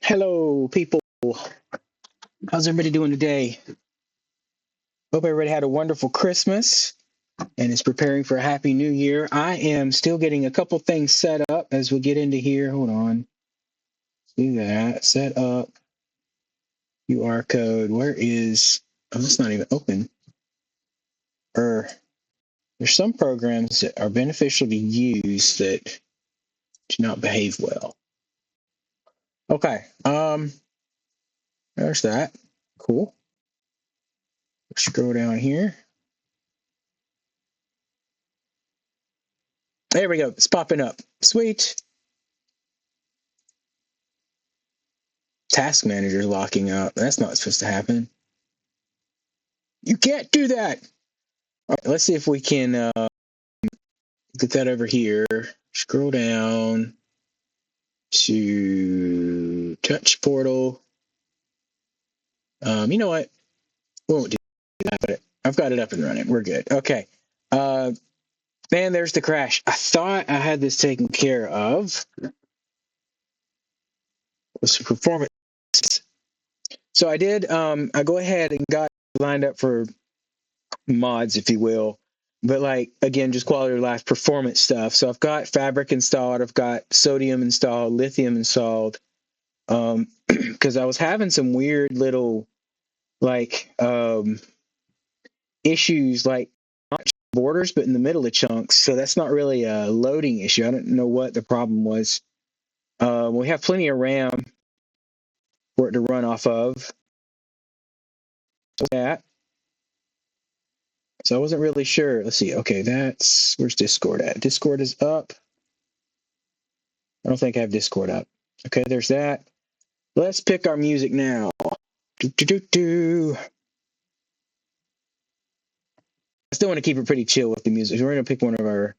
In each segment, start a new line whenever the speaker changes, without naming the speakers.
Hello, people. How's everybody doing today? Hope everybody had a wonderful Christmas and is preparing for a happy new year. I am still getting a couple things set up as we get into here. Hold on. Let's do that. Set up QR code. Where is... Oh, it's not even open. There's some programs that are beneficial to use that do not behave well. Okay. There's that. Cool. Scroll down here. There we go. It's popping up. Sweet. Task manager locking up. That's not supposed to happen. You can't do that. All right, let's see if we can get that over here. Scroll down to touch portal. You know what? We won't do that, but I've got it up and running. We're good. Okay. Man, there's the crash. I thought I had this taken care of. What's the performance? So I did. I go ahead and got lined up for mods, if you will, but like again, just quality of life, performance stuff. So I've got Fabric installed. I've got Sodium installed, Lithium installed. Because I was having some weird little like issues, like not borders, but in the middle of chunks. So that's not really a loading issue. I don't know what the problem was. We have plenty of RAM for it to run off of. That. So I wasn't really sure. Let's see. Okay, where's Discord at? Discord is up. I don't think I have Discord up. Okay, there's that. Let's pick our music now. I still want to keep it pretty chill with the music. We're going to pick one of our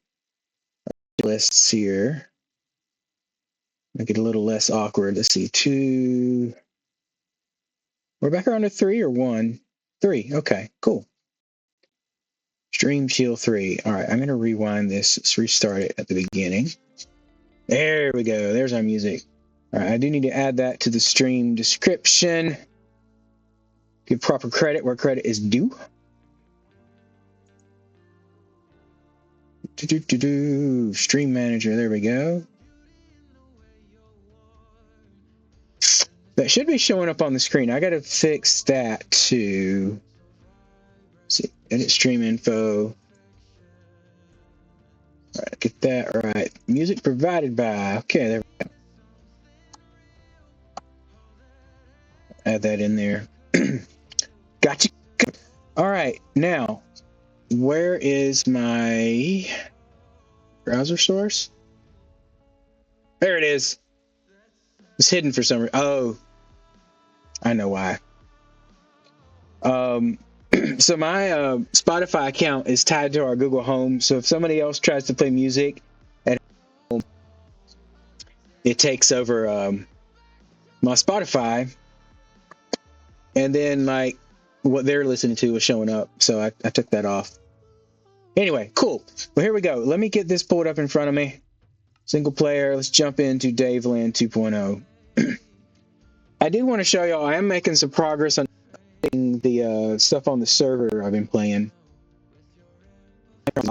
lists here. Make it a little less awkward. Let's see. 2. We're back around to 3 or 1? 3. Okay, cool. Stream Chill 3. All right, I'm going to rewind this. Let's restart it at the beginning. There we go. There's our music. All right, I do need to add that to the stream description. Give proper credit where credit is due. Stream manager. There we go. That should be showing up on the screen. I got to fix that too. Let's see, edit stream info. All right, get that right. Music provided by. Okay, there we go. Add that in there. Gotcha. All right, now, where is my browser source? There it is. It's hidden for some reason. Oh, I know why. So my Spotify account is tied to our Google Home. So if somebody else tries to play music at home, it takes over my Spotify, and then like what they're listening to is showing up. So I took that off. Anyway, cool. Well, here we go. Let me get this pulled up in front of me. Single player. Let's jump into Daveland 2.0. I do want to show y'all, I am making some progress on the stuff on the server I've been playing.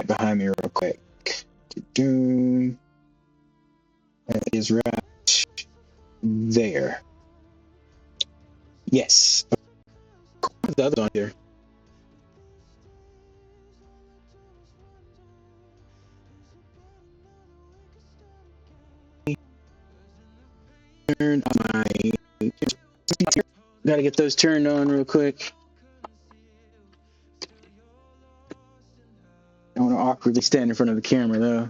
Behind me real quick. That is right there. Yes. What's the other on here? Turn on my... Gotta get those turned on real quick. I don't want to awkwardly stand in front of the camera though.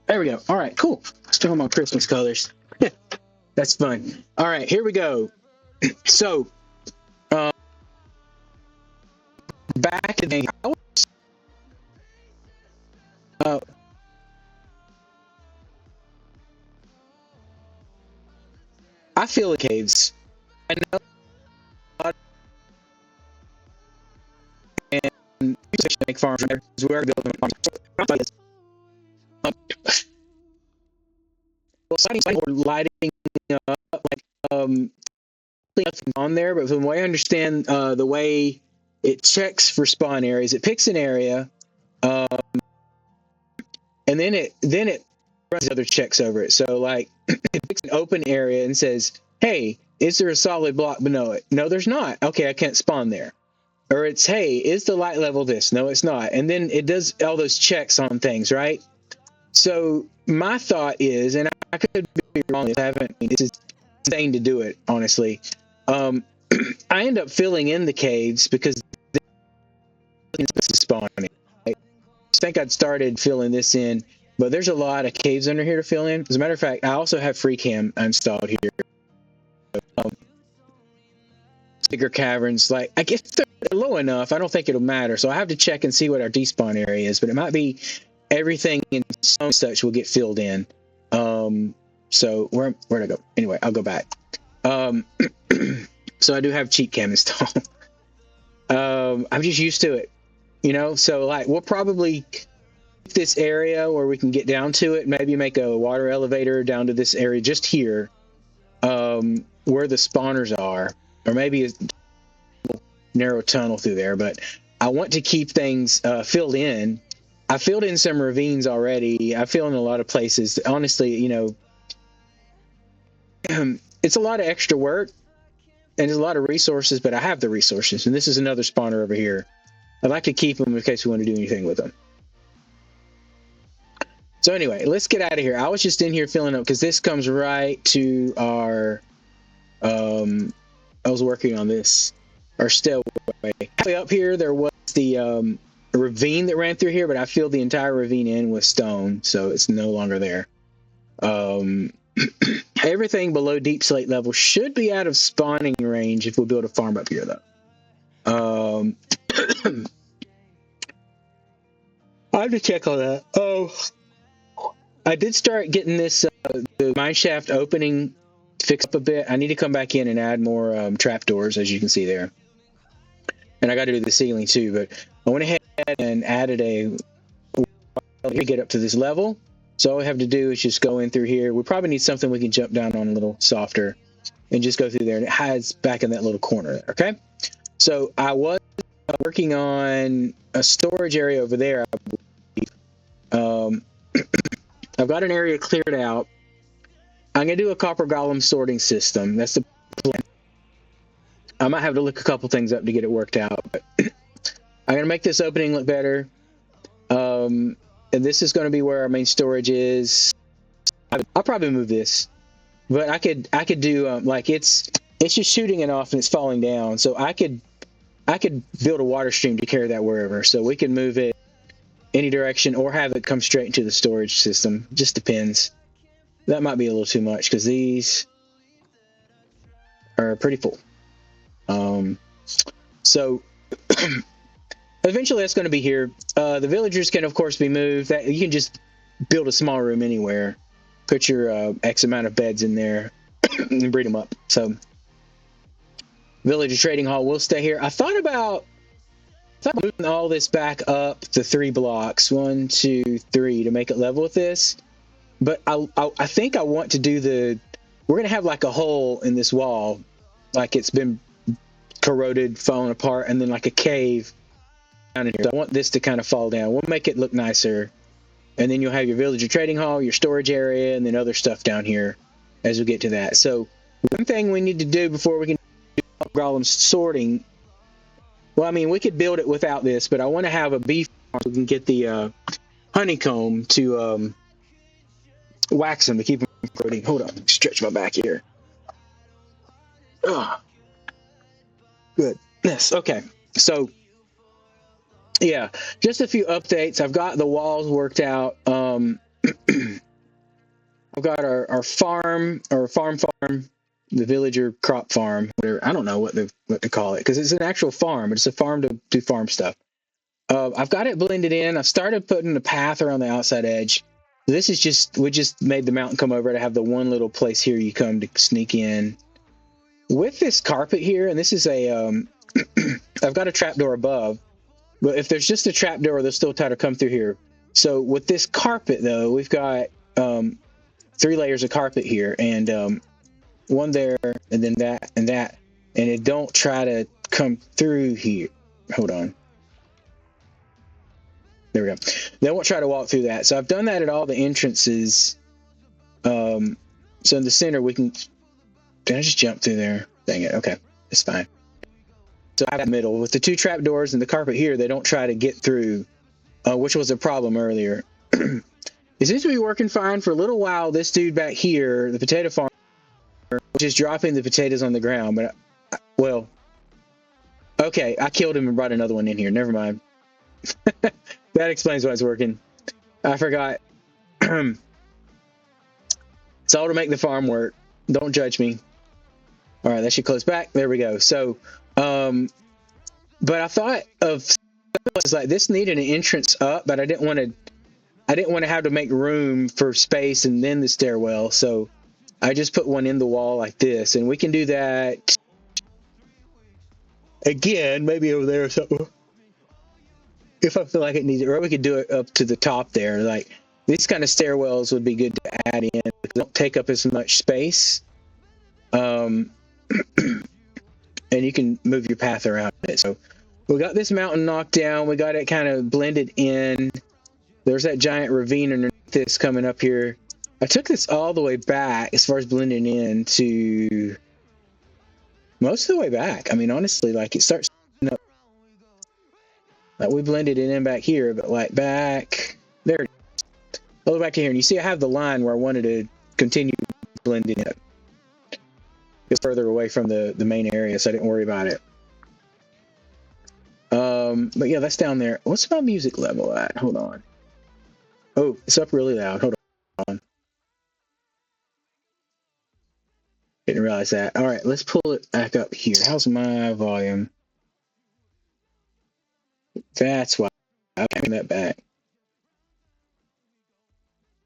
There we go. All right, cool. Still on my Christmas colors. That's fun. All right, here we go. So, back in the house. I feel the caves. I know. And make farms. We are building farms. Well, lighting nothing on there, but from the way I understand the way it checks for spawn areas, it picks an area, and then it runs other checks over it. So like it picks an open area and says, hey, is there a solid block below it? No, there's not. Okay, I can't spawn there. Or it's, hey, is the light level this? No, it's not. And then it does all those checks on things, right? So my thought is, and I could be wrong, I haven't, it's insane to do it, honestly. I end up filling in the caves because this is spawning. Right? I think I'd started filling this in, but there's a lot of caves under here to fill in. As a matter of fact, I also have FreeCam installed here. Bigger caverns, like I guess they're low enough. I don't think it'll matter. So I have to check and see what our despawn area is, but it might be everything in some such will get filled in. So where'd I go? Anyway, I'll go back. So I do have cheat cam installed. I'm just used to it, you know. So like we'll probably this area where we can get down to it. Maybe make a water elevator down to this area just here, where the spawners are. Or maybe a narrow tunnel through there, but I want to keep things filled in. I filled in some ravines already. I fill in a lot of places. Honestly, you know, it's a lot of extra work and there's a lot of resources, but I have the resources. And this is another spawner over here. I'd like to keep them in case we want to do anything with them. So anyway, let's get out of here. I was just in here filling up because this comes right to our... I was working on this, our stairway. Halfway up here, there was the ravine that ran through here, but I filled the entire ravine in with stone, so it's no longer there. Everything below deep slate level should be out of spawning range if we build a farm up here, though. I have to check on that. Oh, I did start getting this the mine shaft opening fixed up a bit. I need to come back in and add more trapdoors, as you can see there. And I got to do the ceiling too, but I went ahead and added a to get up to this level. So all we have to do is just go in through here. We probably need something we can jump down on a little softer and just go through there, and it hides back in that little corner there, okay? So I was working on a storage area over there, I believe. I've got an area cleared out. I'm going to do a copper golem sorting system. That's the plan. I might have to look a couple things up to get it worked out, but I'm going to make this opening look better. And this is going to be where our main storage is. I'll probably move this, but I could do like it's just shooting it off and it's falling down. So I could build a water stream to carry that wherever. So we can move it any direction or have it come straight into the storage system. Just depends. That might be a little too much because these are pretty full. So eventually that's going to be here. The villagers can, of course, be moved. That you can just build a small room anywhere. Put your X amount of beds in there and breed them up. So villager trading hall will stay here. I thought about moving all this back up the 3 blocks, 1, 2, 3, to make it level with this. But I think I want to do we're going to have like a hole in this wall, like it's been corroded, falling apart, and then like a cave down in here. So I want this to kind of fall down. We'll make it look nicer. And then you'll have your villager trading hall, your storage area, and then other stuff down here as we get to that. So one thing we need to do before we can do golem sorting, well, I mean, we could build it without this, but I want to have a bee farm so we can get the honeycomb to wax them to keep them from corroding. Hold on, stretch my back here. Oh, goodness. Okay, so yeah, just a few updates. I've got the walls worked out. I've got our farm, or farm, the villager crop farm, whatever. I don't know what to call it because it's an actual farm, but it's a farm to do farm stuff. I've got it blended in. I've started putting a path around the outside edge. This is just, we just made the mountain come over to have the one little place here you come to sneak in. With this carpet here, and this is a, I've got a trapdoor above, but if there's just a trapdoor, they'll still try to come through here. So with this carpet though, we've got 3 layers of carpet here, and one there, and then that, and that, and it don't try to come through here. Hold on. There we go. They won't try to walk through that. So I've done that at all the entrances. So in the center, we can... Did I just jump through there? Dang it. Okay. It's fine. So I have the middle. With the two trap doors and the carpet here, they don't try to get through, which was a problem earlier. It seems to be working fine for a little while. This dude back here, the potato farmer, just dropping the potatoes on the ground. But, well, okay, I killed him and brought another one in here. Never mind. That explains why it's working. I forgot. It's all to make the farm work. Don't judge me. All right, that should close back. There we go. So, but I thought of like this needed an entrance up, but I didn't want to have to make room for space and then the stairwell. So I just put one in the wall like this, and we can do that again, maybe over there or something. If I feel like it needs it, or we could do it up to the top there. Like these kind of stairwells would be good to add in because they don't take up as much space. And you can move your path around it. So we got this mountain knocked down. We got it kind of blended in. There's that giant ravine underneath this coming up here. I took this all the way back as far as blending in to most of the way back. I mean, honestly, like it starts up. Like we blended it in back here, but like back there, all the way back to here. And you see I have the line where I wanted to continue blending it. It's further away from the main area, so I didn't worry about it. But yeah, that's down there. What's my music level at? Hold on. Oh, it's up really loud. Hold on. Didn't realize that. All right, let's pull it back up here. How's my volume? That's why I'm getting that back.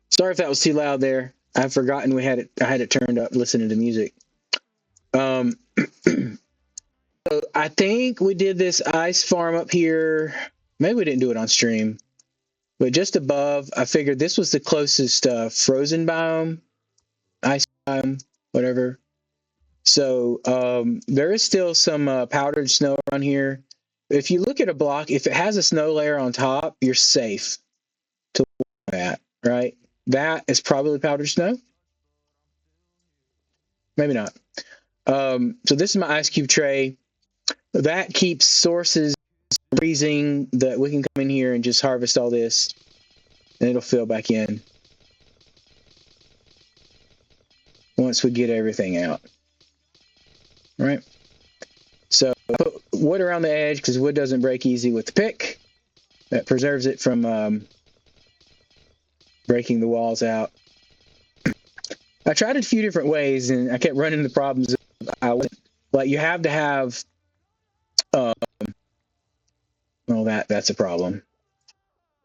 Sorry if that was too loud there. I've forgotten I had it turned up listening to music. So I think we did this ice farm up here. Maybe we didn't do it on stream, but just above, I figured this was the closest frozen biome, ice biome, whatever. So there is still some powdered snow around here. If you look at a block, if it has a snow layer on top, you're safe to look at, right? That is probably powdered snow. Maybe not. So this is my ice cube tray. That keeps sources freezing. That we can come in here and just harvest all this, and it'll fill back in once we get everything out. All right. So I put wood around the edge because wood doesn't break easy with the pick. That preserves it from breaking the walls out. I tried it a few different ways, and I kept running into problems. Like you have to have, well, that's a problem.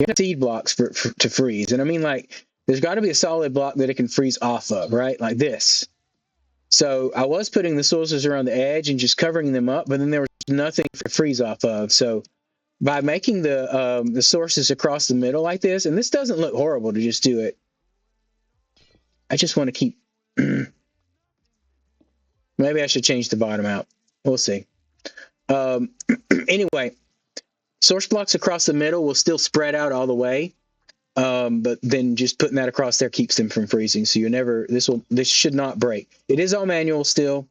You have seed blocks to freeze, and I mean, like, there's got to be a solid block that it can freeze off of, right? Like this. So I was putting the sources around the edge and just covering them up, but then there was nothing to freeze off of. So by making the sources across the middle like this, and this doesn't look horrible to just do it. I just want to keep. Maybe I should change the bottom out. We'll see. Anyway, source blocks across the middle will still spread out all the way, but then just putting that across there keeps them from freezing. So you never. This should not break. It is all manual still,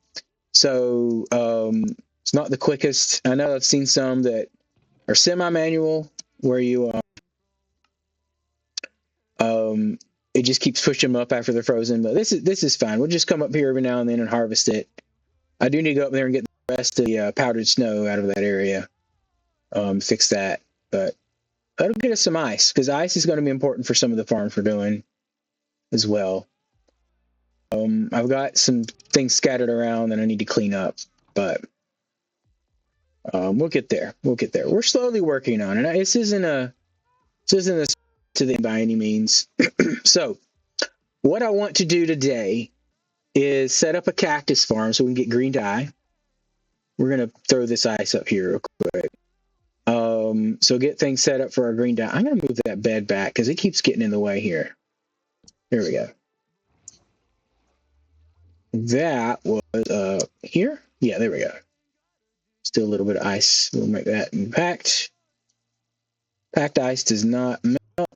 so it's not the quickest. I know I've seen some that are semi-manual where you it just keeps pushing them up after they're frozen. But this is fine. We'll just come up here every now and then and harvest it. I do need to go up there and get the rest of the powdered snow out of that area. Fix that. But that'll get us some ice, because ice is going to be important for some of the farms we're doing as well. I've got some things scattered around that I need to clean up, but we'll get there. We'll get there. We're slowly working on it. This isn't a to them by any means. So what I want to do today is set up a cactus farm so we can get green dye. We're going to throw this ice up here real quick. So get things set up for our green dye. I'm going to move that bed back because it keeps getting in the way here. There we go. that was here. Yeah, there we go. Still a little bit of ice. We'll make that packed. Packed ice does not melt.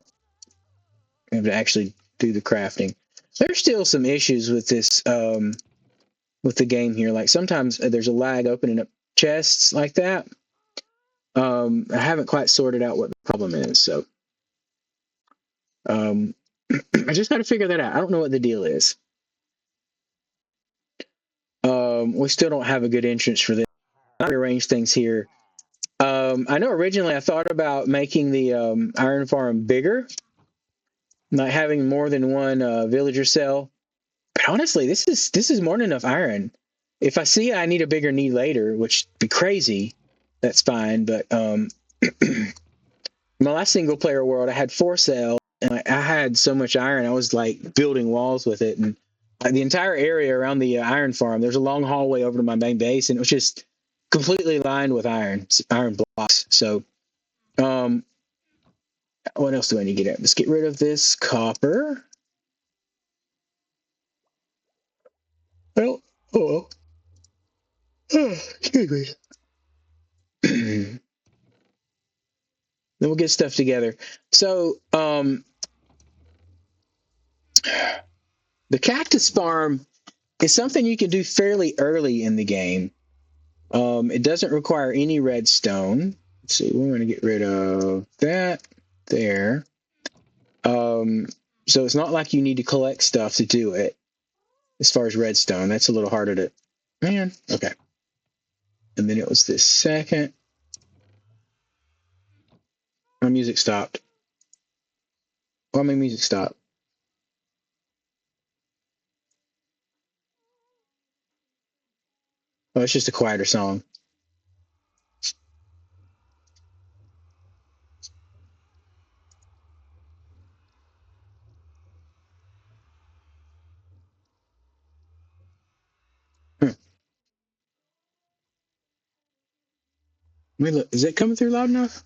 I have to actually do the crafting. There's still some issues with this, with the game here. Like sometimes there's a lag opening up chests like that. I haven't quite sorted out what the problem is, so I just got to figure that out. I don't know what the deal is. We still don't have a good entrance for this. I'll rearrange things here. I know originally I thought about making the iron farm bigger, not having more than one villager cell. But honestly, this is more than enough iron. If I see I need a bigger need later, which would be crazy, that's fine. But my last single player world, I had 4 cells, and I had so much iron, I was like building walls with it. And the entire area around the iron farm, there's a long hallway over to my main base, and it was just completely lined with iron blocks. So, what else do I need to get at? Let's get rid of this copper. Well, oh, excuse me. Then we'll get stuff together. So, the cactus farm is something you can do fairly early in the game. It doesn't require any redstone. Let's see, we're going to get rid of that there. So it's not like you need to collect stuff to do it. As far as redstone, that's a little harder to... Man, okay. And then it was this second. My music stopped. Why my music stopped? Oh, it's just a quieter song. Let me look. Is it coming through loud enough?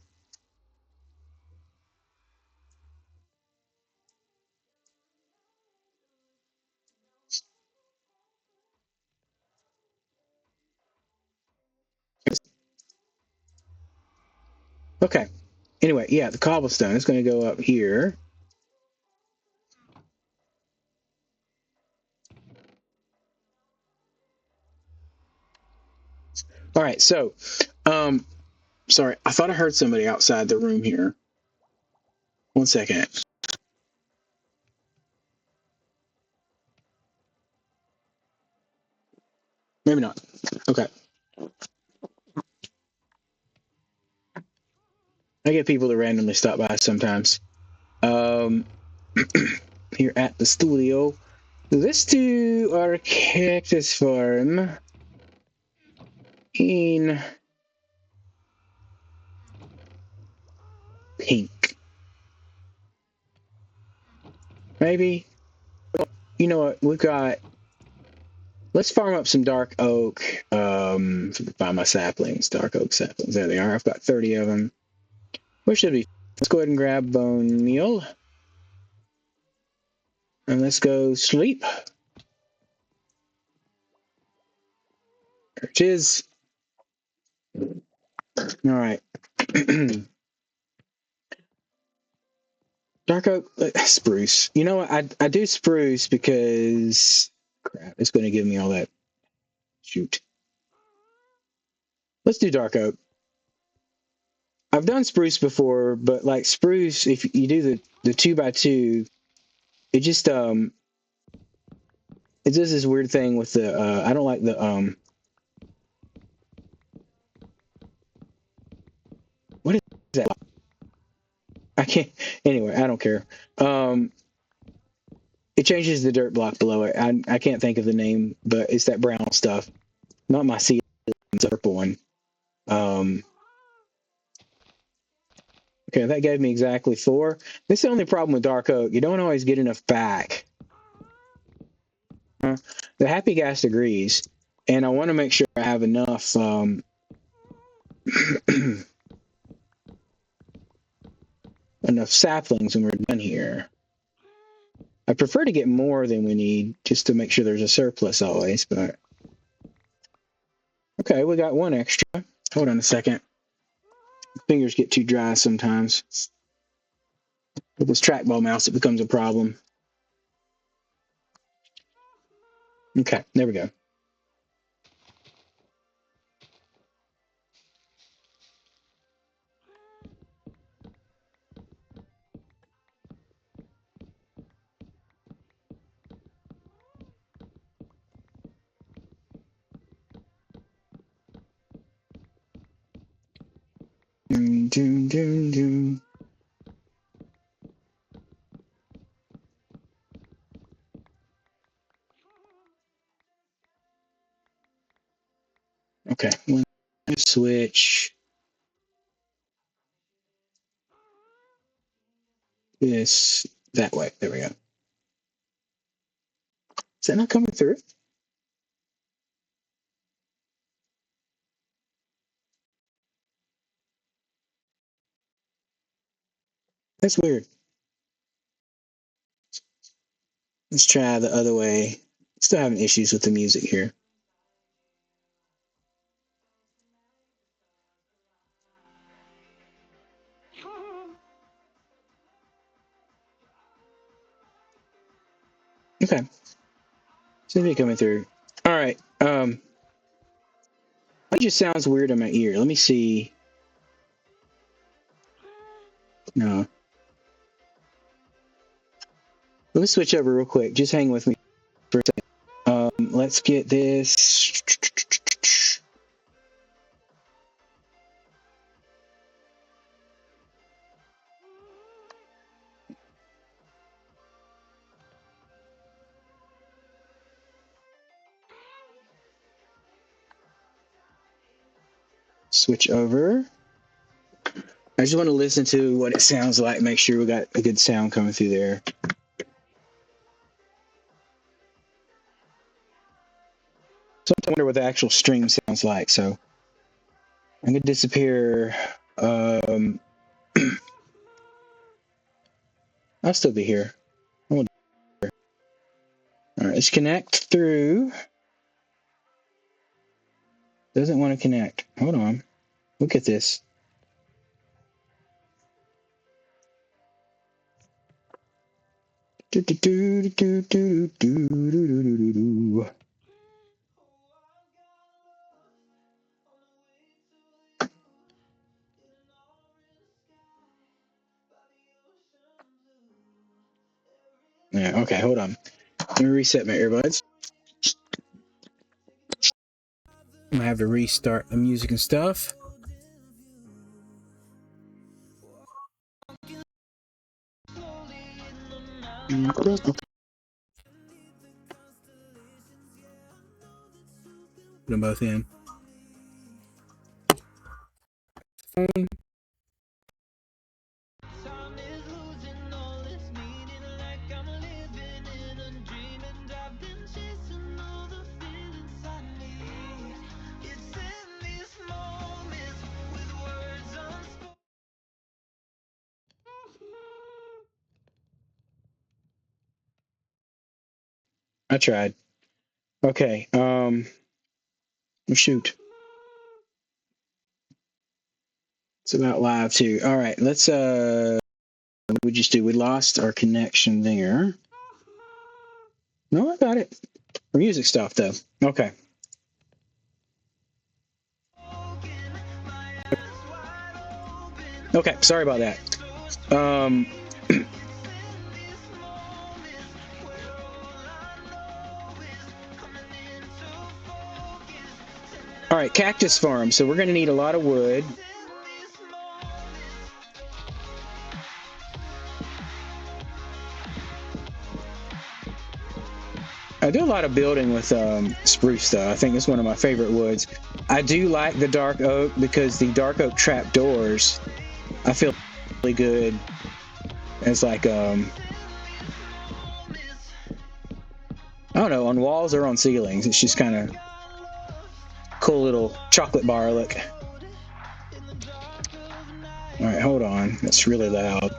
Okay. Anyway, yeah, the cobblestone is going to go up here. All right, so, sorry, I thought I heard somebody outside the room here. 1 second. Maybe not. Okay. I get people that randomly stop by sometimes. Here at the studio. Let's do our cactus farm in pink. Maybe. You know what? We've got... Let's farm up some dark oak. Find my saplings. Dark oak saplings. There they are. I've got 30 of them. Where should we? Let's go ahead and grab bone meal. And let's go sleep. There it is. All right. Dark oak, spruce. You know what? I do spruce because crap, it's going to give me all that. Shoot. Let's do dark oak. I've done spruce before, but like spruce, if you do the 2x2, it just it does this weird thing with the I don't like the what is that? I can't. Anyway, I don't care. It changes the dirt block below it. I can't think of the name, but it's that brown stuff. Not my sea, it's a purple one. Okay, that gave me exactly 4. This is the only problem with dark oak. You don't always get enough back. The Happy Gas agrees, and I want to make sure I have enough. Enough saplings when we're done here. I prefer to get more than we need, just to make sure there's a surplus always, but... Okay, we got one extra. Hold on a second. Fingers get too dry sometimes. With this trackball mouse, it becomes a problem. Okay, there we go. Doom, doom, doom, doom. Okay, let's switch this that way. There we go. Is that not coming through? That's weird. Let's try the other way. Still having issues with the music here. Okay. Seems to be coming through. All right. It just sounds weird in my ear. Let me see. No. Let me switch over real quick. Just hang with me for a second. Let's get this. Switch over. I just want to listen to what it sounds like, make sure we got a good sound coming through there. Sometimes I wonder what the actual stream sounds like, so I'm going to disappear. I'll still be here. All right, let's connect through. Doesn't want to connect. Hold on. Look at this. Yeah, okay, hold on. Let me reset my earbuds. I'm gonna have to restart the music and stuff. Put them both in. Phone. I tried. Okay. Shoot. It's about live too. All right. Let's what we just do? We lost our connection there. No, I got it. For music stuff though. Okay. Okay. Sorry about that. All right, Cactus Farm. So we're going to need a lot of wood. I do a lot of building with spruce, though. I think it's one of my favorite woods. I do like the dark oak because the dark oak trap doors, I feel really good. It's like, I don't know, on walls or on ceilings. It's just kind of cool little chocolate bar look. All right, hold on. That's really loud.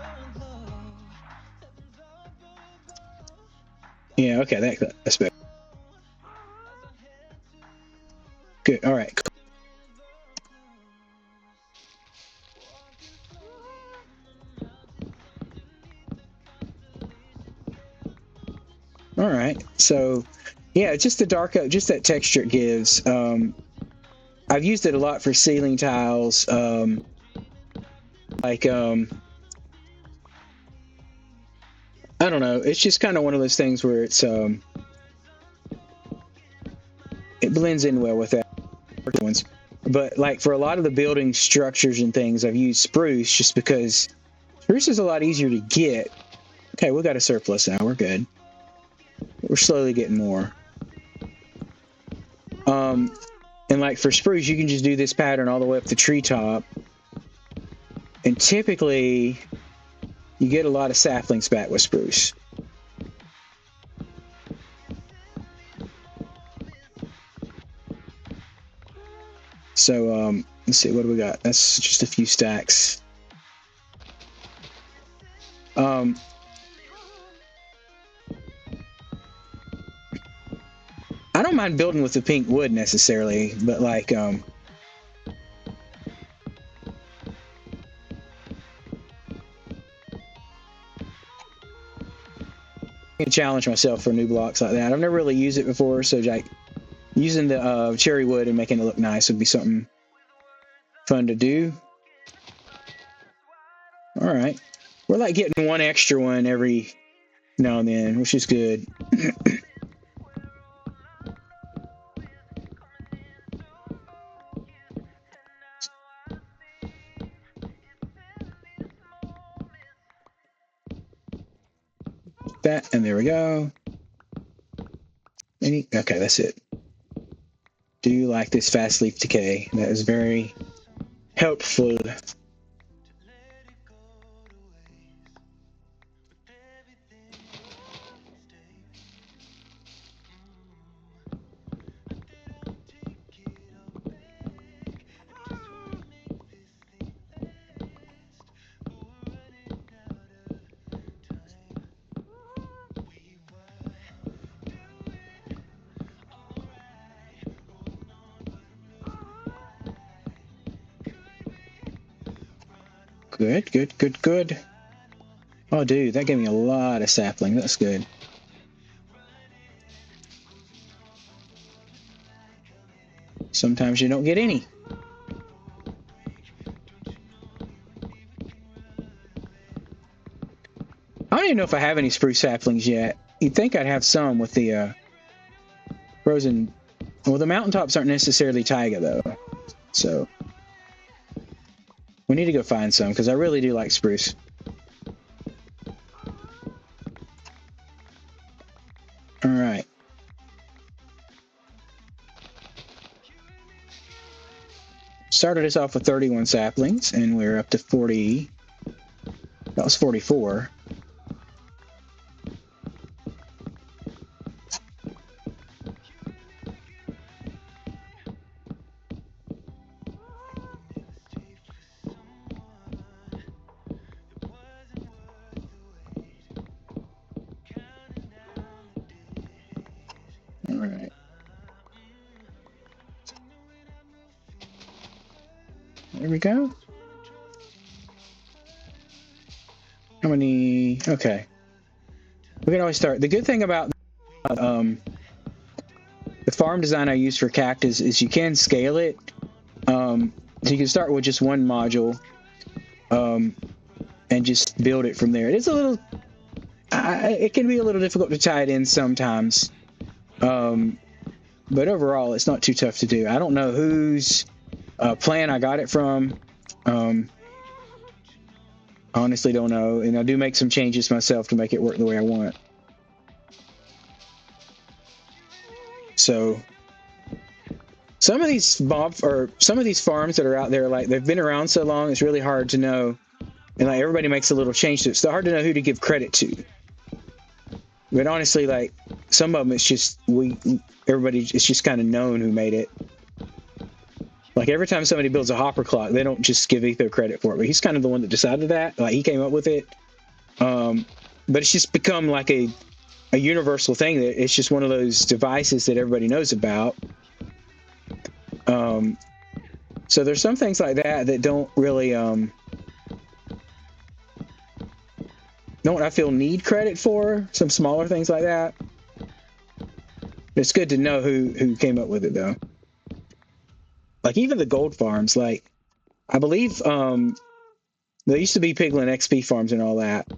Okay, that's better. Good. All right. All right. So, yeah, just the dark, just that texture it gives. I've used it a lot for ceiling tiles. I don't know. It's just kind of one of those things where it's it blends in well with that ones. But like for a lot of the building structures and things, I've used spruce just because spruce is a lot easier to get. Okay, we got a surplus now. We're good. We're slowly getting more. And like for spruce, you can just do this pattern all the way up the treetop. And typically, you get a lot of saplings back with spruce. So, let's see, what do we got? That's just a few stacks. I don't mind building with the pink wood necessarily, but like, I can challenge myself for new blocks like that. I've never really used it before, so like using the cherry wood and making it look nice would be something fun to do. All right, we're like getting one extra one every now and then, which is good. That, and there we go. Okay, that's it. Do you like this fast leaf decay? That is very helpful. Good, good, good, good. Oh, dude, that gave me a lot of sapling. That's good. Sometimes you don't get any. I don't even know if I have any spruce saplings yet. You'd think I'd have some with the Rosen. Well, the mountaintops aren't necessarily taiga, though. So we need to go find some, because I really do like spruce. All right. Started us off with 31 saplings, and we're up to 40. That was 44. All right. There we go. How many? Okay. We can always start. The good thing about the farm design I use for Cactus is you can scale it. So you can start with just one module and just build it from there. It is a little... it can be a little difficult to tie it in sometimes. But overall, it's not too tough to do. I don't know whose plan I got it from. Honestly don't know, and I do make some changes myself to make it work the way I want. So some of these farms that are out there, like they've been around so long, it's really hard to know, and like everybody makes a little change to it. It's hard to know who to give credit to. But honestly, like some of them, it's just it's just kind of known who made it. Like every time somebody builds a hopper clock, they don't just give Etho credit for it, but he's kind of the one that decided that. Like he came up with it. But it's just become like a universal thing. That it's just one of those devices that everybody knows about. So there's some things like that that don't really don't I feel need credit for. Some smaller things like that. It's good to know who came up with it though. Like even the gold farms, like I believe there used to be Piglin XP farms and all that,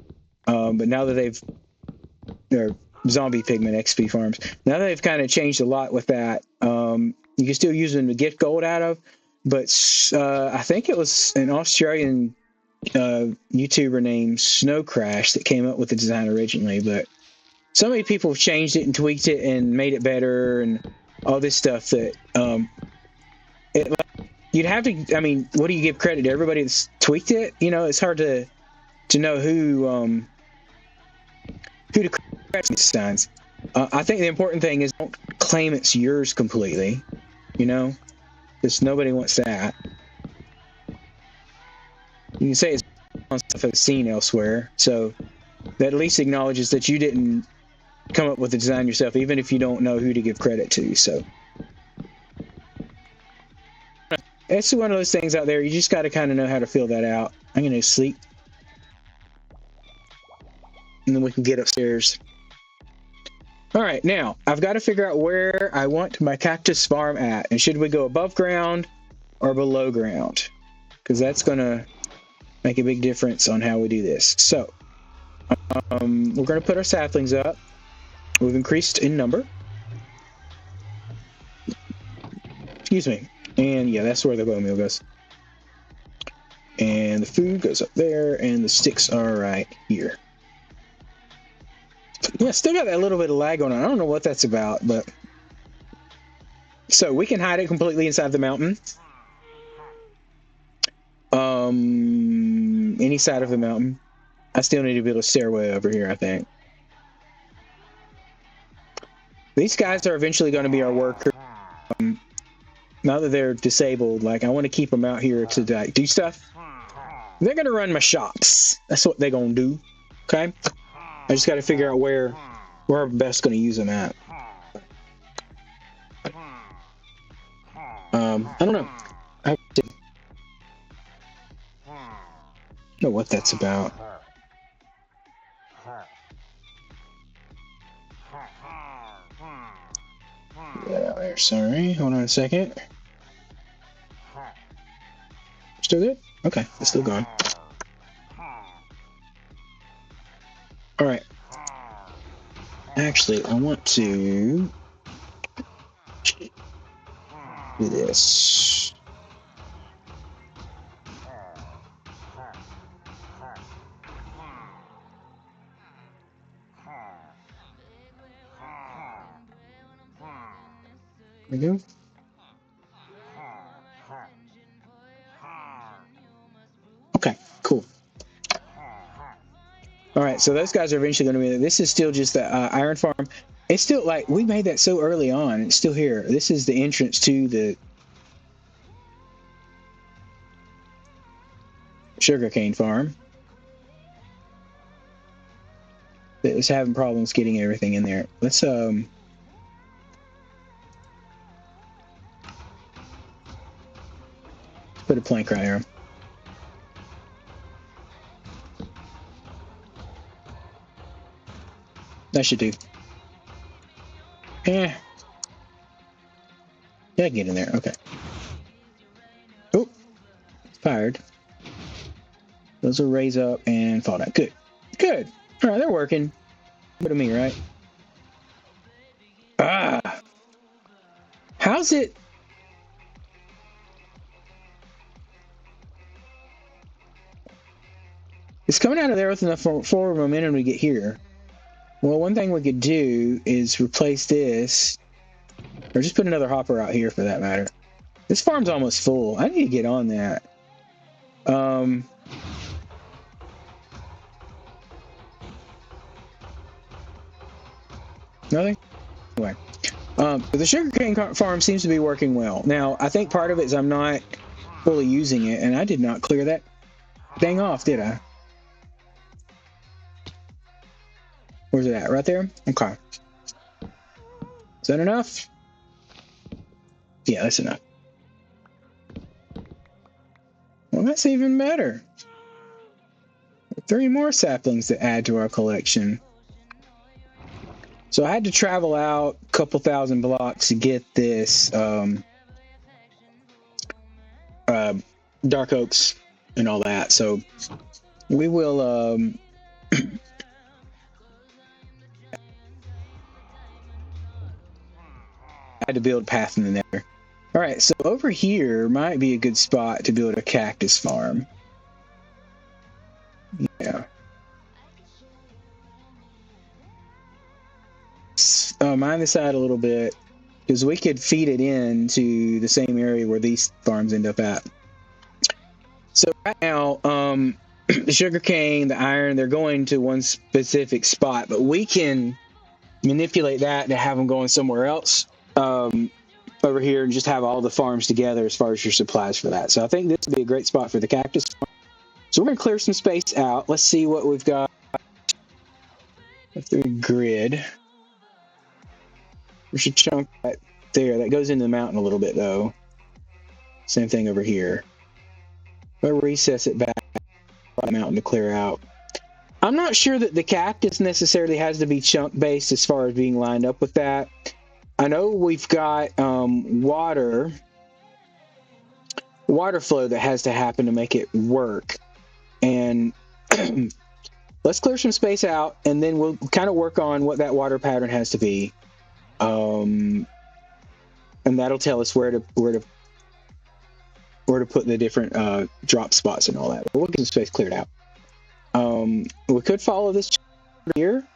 but now that they're zombie pigment XP farms. Now that they've kind of changed a lot with that. You can still use them to get gold out of, but I think it was an Australian YouTuber named Snow Crash that came up with the design originally, but so many people have changed it and tweaked it and made it better and all this stuff that you'd have to. I mean, what do you give credit to? Everybody that's tweaked it? You know, it's hard to know who to credit these designs. I think the important thing is don't claim it's yours completely. You know, because nobody wants that. You can say it's on stuff I've seen elsewhere, so that at least acknowledges that you didn't come up with the design yourself, even if you don't know who to give credit to. So it's one of those things out there. You just got to kind of know how to feel that out. I'm gonna sleep, and then we can get upstairs. All right, now I've got to figure out where I want my cactus farm at, and should we go above ground or below ground? Because that's gonna make a big difference on how we do this. So we're gonna put our saplings up. We've increased in number. Excuse me. And yeah, that's where the bone meal goes. And the food goes up there, and the sticks are right here. Yeah, still got that little bit of lag going on. I don't know what that's about, but so we can hide it completely inside the mountain. Any side of the mountain. I still need to build a stairway over here, I think. These guys are eventually going to be our workers. Now that they're disabled, like I want to keep them out here to like, do stuff. They're going to run my shops. That's what they're going to do. Okay? I just got to figure out where I'm best going to use them at. I don't know. I don't know what that's about. Get that out there. Sorry. Hold on a second. Still good? Okay, it's still going. All right. Actually, I want to do this. There we go. Okay, cool. All right, so those guys are eventually going to be there. This is still just the iron farm. It's still like we made that so early on. It's still here. This is the entrance to the sugarcane farm. That was having problems getting everything in there. Let's put a plank right here. That should do. Yeah, get in there. Okay. Oh, fired. Those will raise up and fall down. Good. Good. All right, they're working. What to me, right? Ah. How's it? It's coming out of there with enough forward momentum to get here. Well, one thing we could do is replace this, or just put another hopper out here for that matter. This farm's almost full. I need to get on that. Nothing? Anyway. The sugarcane farm seems to be working well. Now, I think part of it is I'm not fully using it, and I did not clear that thing off, did I? Where's it at? Right there? Okay. Is that enough? Yeah, that's enough. Well, that's even better. 3 more saplings to add to our collection. So I had to travel out a couple thousand blocks to get this dark oaks and all that. So we will I had to build a path in the nether. All right, so over here might be a good spot to build a cactus farm. Yeah. Mine this side a little bit, because we could feed it into the same area where these farms end up at. So right now, the sugarcane, the iron, they're going to one specific spot, but we can manipulate that to have them going somewhere else over here and just have all the farms together as far as your supplies for that. So I think this would be a great spot for the cactus farm. So we're going to clear some space out. Let's see what we've got through grid. There's a chunk right there that goes into the mountain a little bit, though. Same thing over here. But recess it back the mountain to clear out. I'm not sure that the cactus necessarily has to be chunk based as far as being lined up with that. I know we've got water flow that has to happen to make it work. And let's clear some space out, and then we'll kind of work on what that water pattern has to be. And that'll tell us where to put the different drop spots and all that. But we'll get some space cleared out. We could follow this here.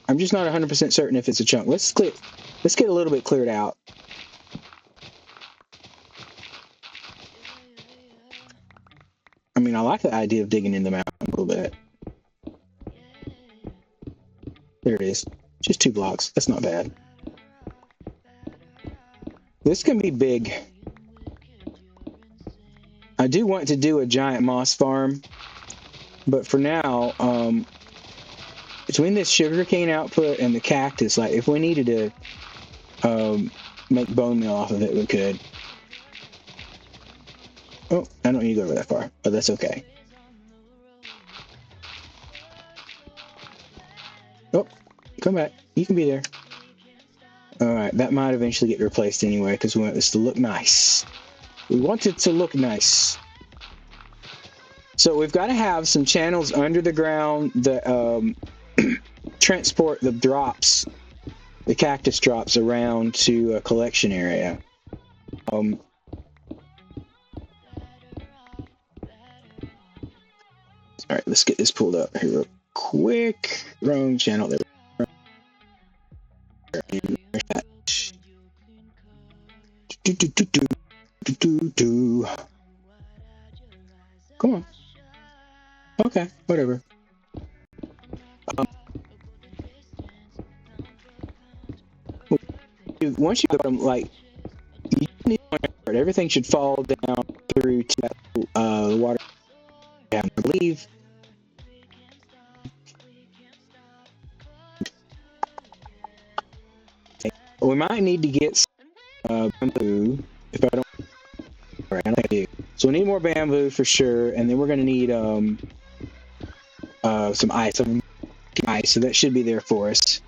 I'm just not 100% certain if it's a chunk. Let's get a little bit cleared out. I mean, I like the idea of digging in the mountain a little bit. There it is. Just 2 blocks. That's not bad. This can be big. I do want to do a giant moss farm, but for now, between this sugarcane output and the cactus, like if we needed to make bone meal off of it, we could. Oh, I don't need to go over that far, but that's okay. Oh, come back. You can be there. All right, that might eventually get replaced anyway because we want this to look nice. We want it to look nice. So we've got to have some channels under the ground that transport the drops, the cactus drops around to a collection area. All right, let's get this pulled up here real quick. Wrong channel there. Come on. Okay, whatever. Once you get them, like, you need everything should fall down through to that water. I believe. We might need to get some bamboo if I don't. All right, I do. So we need more bamboo for sure, and then we're going to need some ice. So that should be there for us.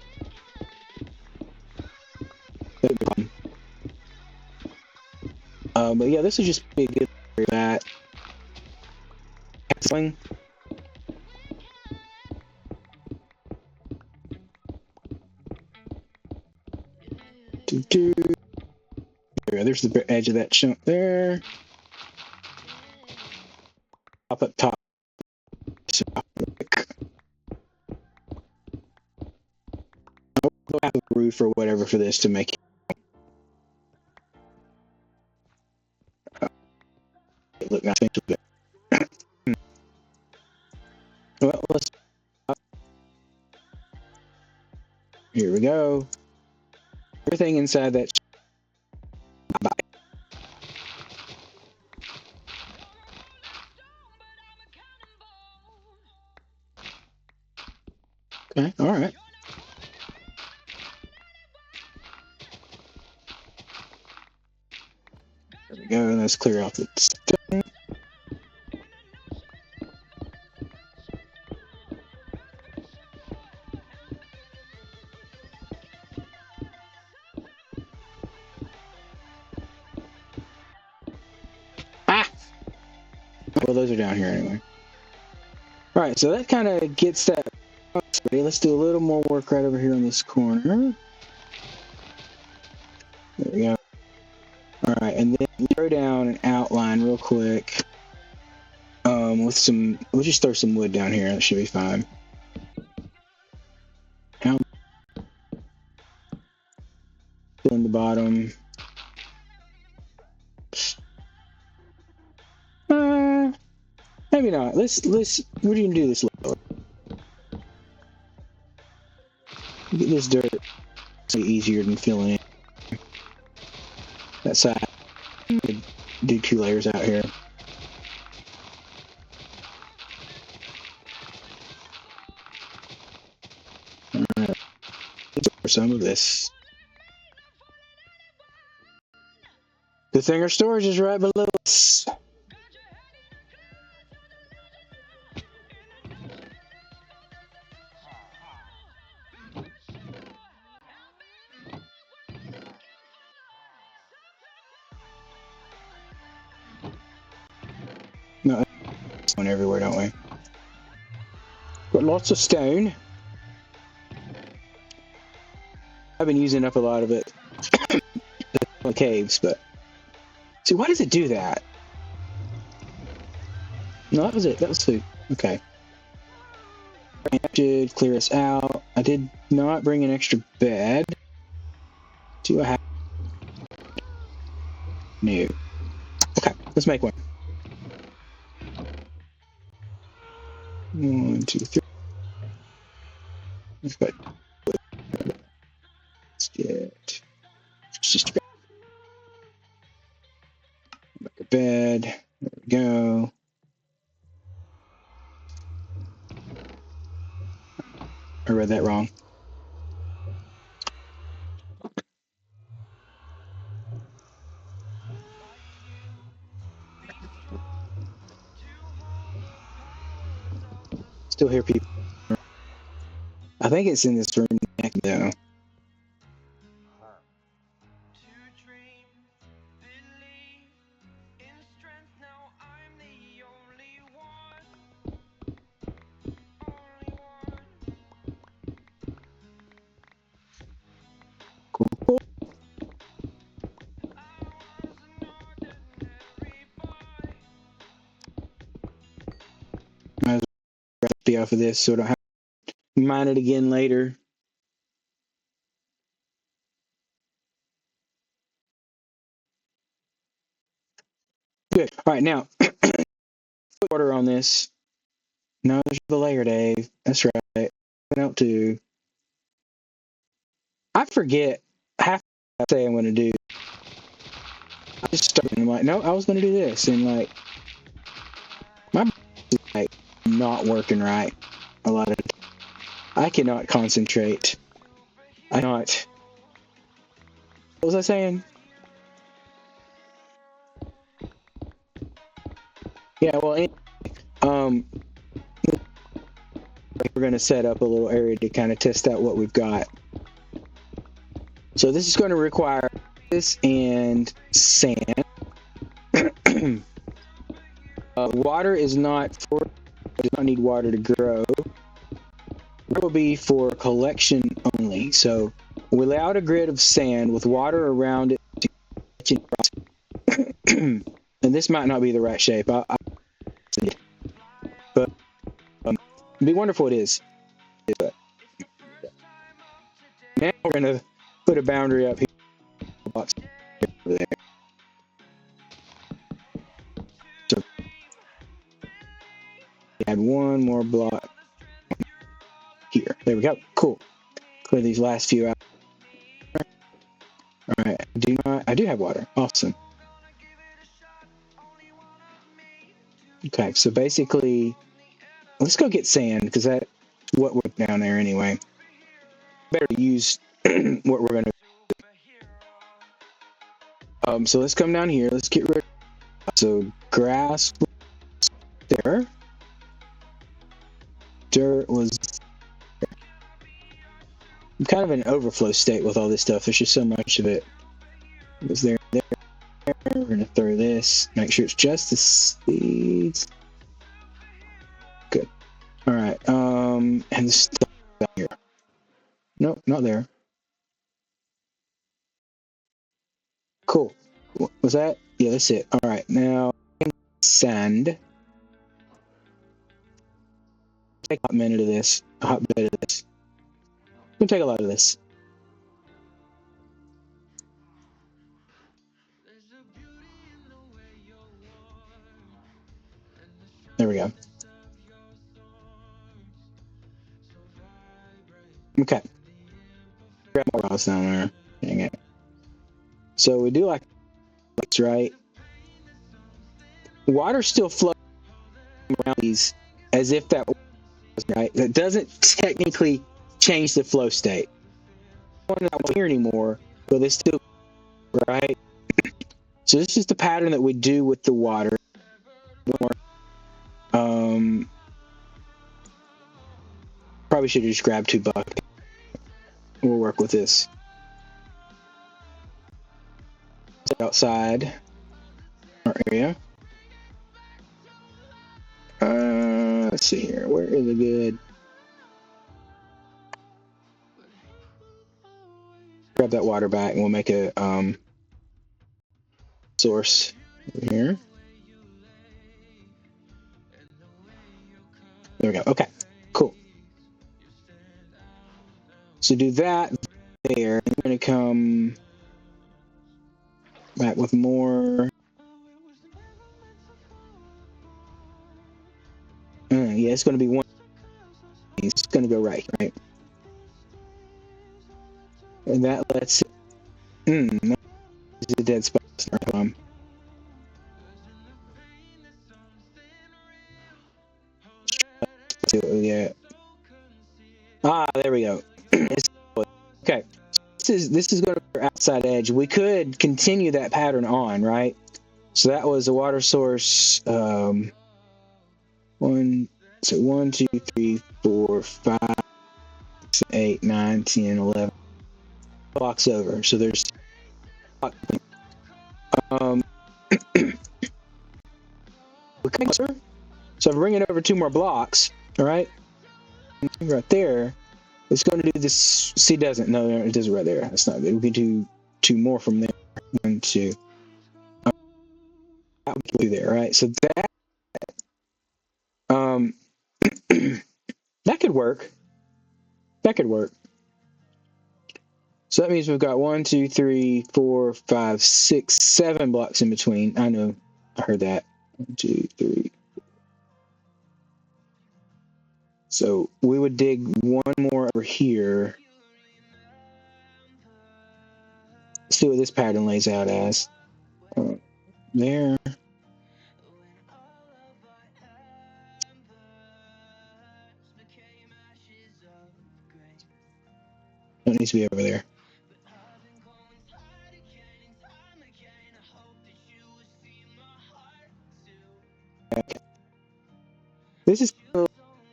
But yeah, this would just be a good for that. There's the edge of that chunk there. Up top. We'll have a roof or whatever for this to make it. Look nice. Well, let's. Here we go. Everything inside that. There we go. Let's clear out the stone. Ah! Well, those are down here anyway. All right, so that kind of gets that. Let's do a little more work right over here on this corner. There we go. All right, and then we throw down an outline real quick. With some, we'll just throw some wood down here. That should be fine. How? In the bottom. Maybe not. Let's. We're gonna do this lower. Get this dirt. It's easier than filling in. That side. Do 2 layers out here. Alright. Let's pour some of this. Good thing our storage is right below us. No, stone everywhere, don't we? Got lots of stone. I've been using up a lot of it. The caves, but see, why does it do that? No, that was it. That was food. Okay. I should clear us out. I did not bring an extra bed. Do I have? No. Okay, let's make one. 1, 2, 3. Let's go. Let's get just make a bed. There we go. I read that wrong. Still hear people. I think it's in this room next, though. Cool. Might as well be off of this so I don't have to mine it again later. Good. All right, now put water on this. No, there's the layer, Dave. That's right. Put out too. I forget half I say I'm going to do. I just started and I'm like, no, I was going to do this, and like my is like not working right a lot of the time. I cannot concentrate. I not. What was I saying? Yeah, well, we're going to set up a little area to kind of test out what we've got. So this is going to require this and sand. Water is not for. It does not need water to grow. It will be for collection only. So we lay out a grid of sand with water around it. And this might not be the right shape. But it'd be wonderful. It is. But now we're gonna put a boundary up here. Over there. So add one more block here. There we go. Cool. Clear these last few out. All right. I do have water. Awesome. Okay. So basically, let's go get sand because that's what we're down there anyway. Better use what we're gonna. So let's come down here. Let's get rid of, so grass was there. Dirt was there. I'm kind of in an overflow state with all this stuff. There's just so much of it. It was there, there. We're gonna throw this. Make sure it's just the seeds. Good. All right. And the stuff down here. Nope, not there. Cool. What was that? Yeah, that's it. All right. Now sand. Take a hot minute of this. A hot bit of this. I'm gonna take a lot of this. There we go. Okay. Grab more rocks down there. Dang it. So we do like this, right? Water still flowing around these as if that was right. That doesn't technically change the flow state. Not here anymore, but it's still right. So this is the pattern that we do with the water. Probably should have just grabbed 2 buckets. We'll work with this. Outside our area. Let's see here. Where is it good? Grab that water back and we'll make a source here. There we go. Okay, cool. So do that there. I'm going to come back with more. Yeah, it's going to be one. It's going to go right. And that lets it. That is a dead spot. Yeah. There we go. Okay. This is going to be our outside edge. We could continue that pattern on, right? So that was a water source. 1, 2, 3, 4, 5, 6, 8, 9, 10, 11 blocks over. So there's so I'm bringing over 2 more blocks. All right, right there. It's going to do this. See, it doesn't. No, it doesn't right there. That's not good. We can do 2 more from there. 1, 2. Do there, right? So that that could work. That could work. So that means we've got 1, 2, 3, 4, 5, 6, 7 blocks in between. I know. I heard that. 1, 2, 3. So we would dig 1 more over here. Let's see what this pattern lays out as. There. It needs to be over there. Okay. This is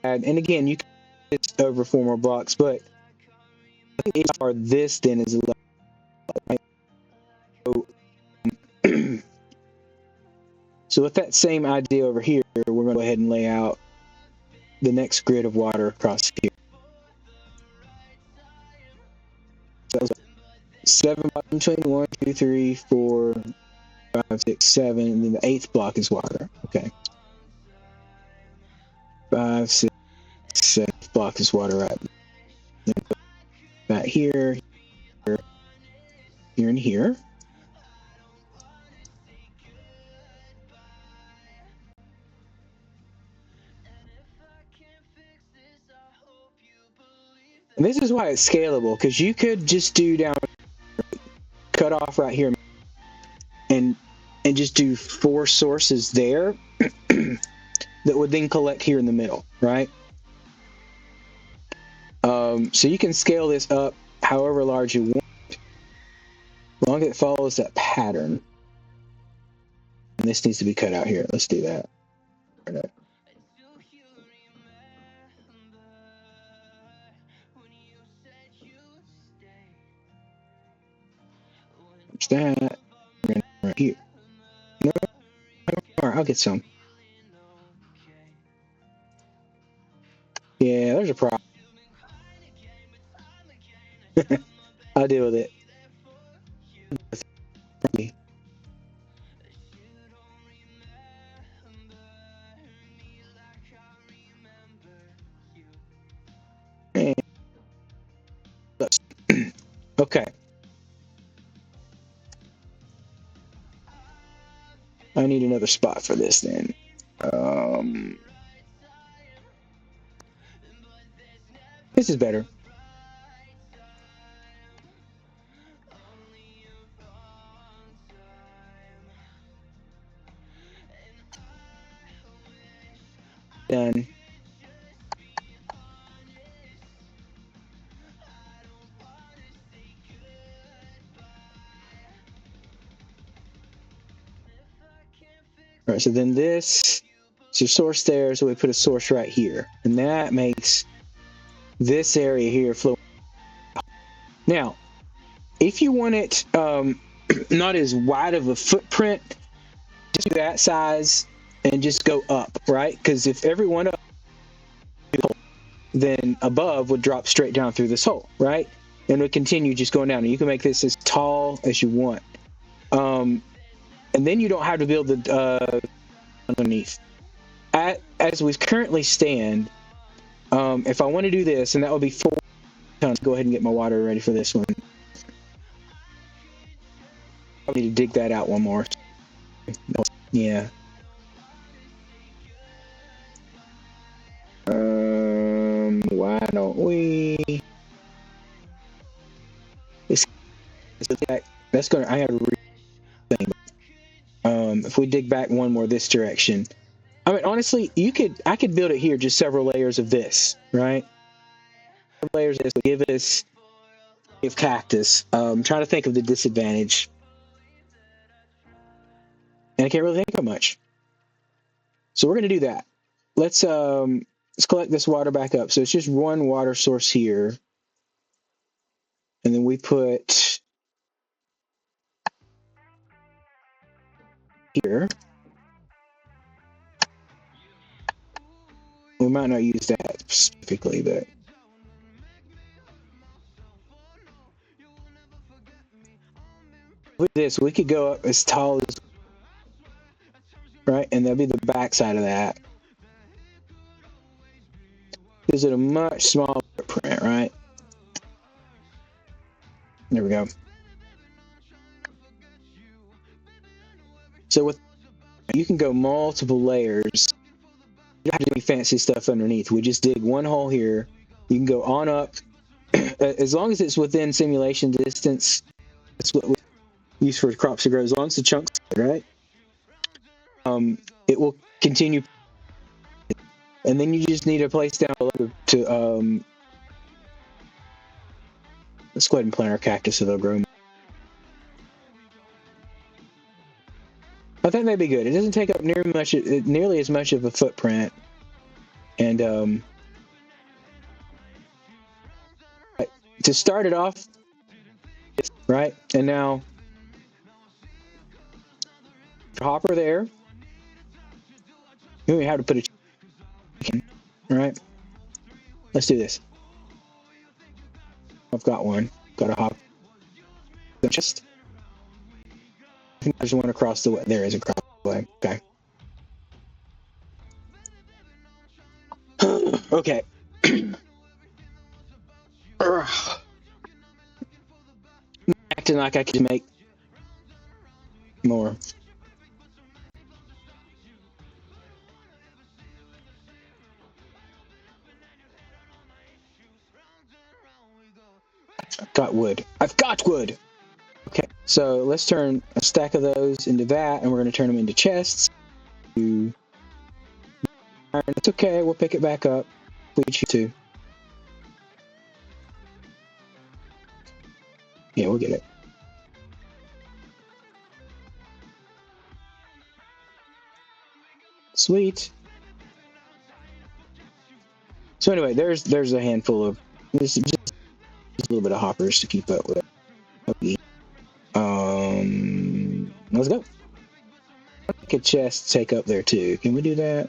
bad, and again, you can it's over 4 more blocks, but I think are this then is a lot. Right? So with that same idea over here, we're going to go ahead and lay out the next grid of water across here. So 7 blocks between 1, 2, 3, 4, 5, 6, 7, and then the 8th block is water. Okay. 5, 6, 7th block is water right. Back here, here, and here. And this is why it's scalable, because you could just do down, cut off right here, and just do 4 sources there that would then collect here in the middle, right? So you can scale this up however large you want. As long as it follows that pattern. And this needs to be cut out here. Let's do that. There's that. Right here. No, I'll get some. Yeah, there's a problem. I'll deal with it. Okay. I need another spot for this then. This is better. Done. All right, so then this, so source there, so we put a source right here, and that makes this area here flow. Now, if you want it not as wide of a footprint, just do that size and just go up, right? Because if every one up, then above would drop straight down through this hole, right? And it would continue just going down. And you can make this as tall as you want. And then you don't have to build the underneath. As we currently stand, if I want to do this, and that would be 4 tons. Go ahead and get my water ready for this one. I need to dig that out one more. Yeah. Why don't we? That's gonna. I have to thing. If we dig back one more this direction, I mean, honestly, I could build it here, just several layers of this, right? Layers of this would give us Cactus. I'm trying to think of the disadvantage, and I can't really think of much. So we're gonna do that. Let's collect this water back up. So it's just one water source here, and then we put here. We might not use that specifically, but with this, we could go up as tall as, right? And that'll be the back side of that. Gives it a much smaller footprint, right? There we go. So with, you can go multiple layers. You don't have to do any fancy stuff underneath. We just dig one hole here. You can go on up. As long as it's within simulation distance, that's what we use for crops to grow. As long as the chunk's right, it will continue. And then you just need a place down below to let's go ahead and plant our cactus so they'll grow. I think that'd be good. It doesn't take up nearly as much of a footprint, and to start it off, right? And now hopper there. You don't have to put a chicken, right? Let's do this. I've got one. Got a hopper. Just. I think there's one across the way. There is across the way. Okay. Okay. Acting like I could make more. I've got wood. I've got wood! Okay, so let's turn a stack of those into that, and we're going to turn them into chests. It's okay, we'll pick it back up. We choose to. Yeah, we'll get it. Sweet. So anyway, there's a handful of just a little bit of hoppers to keep up with. Let's go. Make a chest take up there too. Can we do that?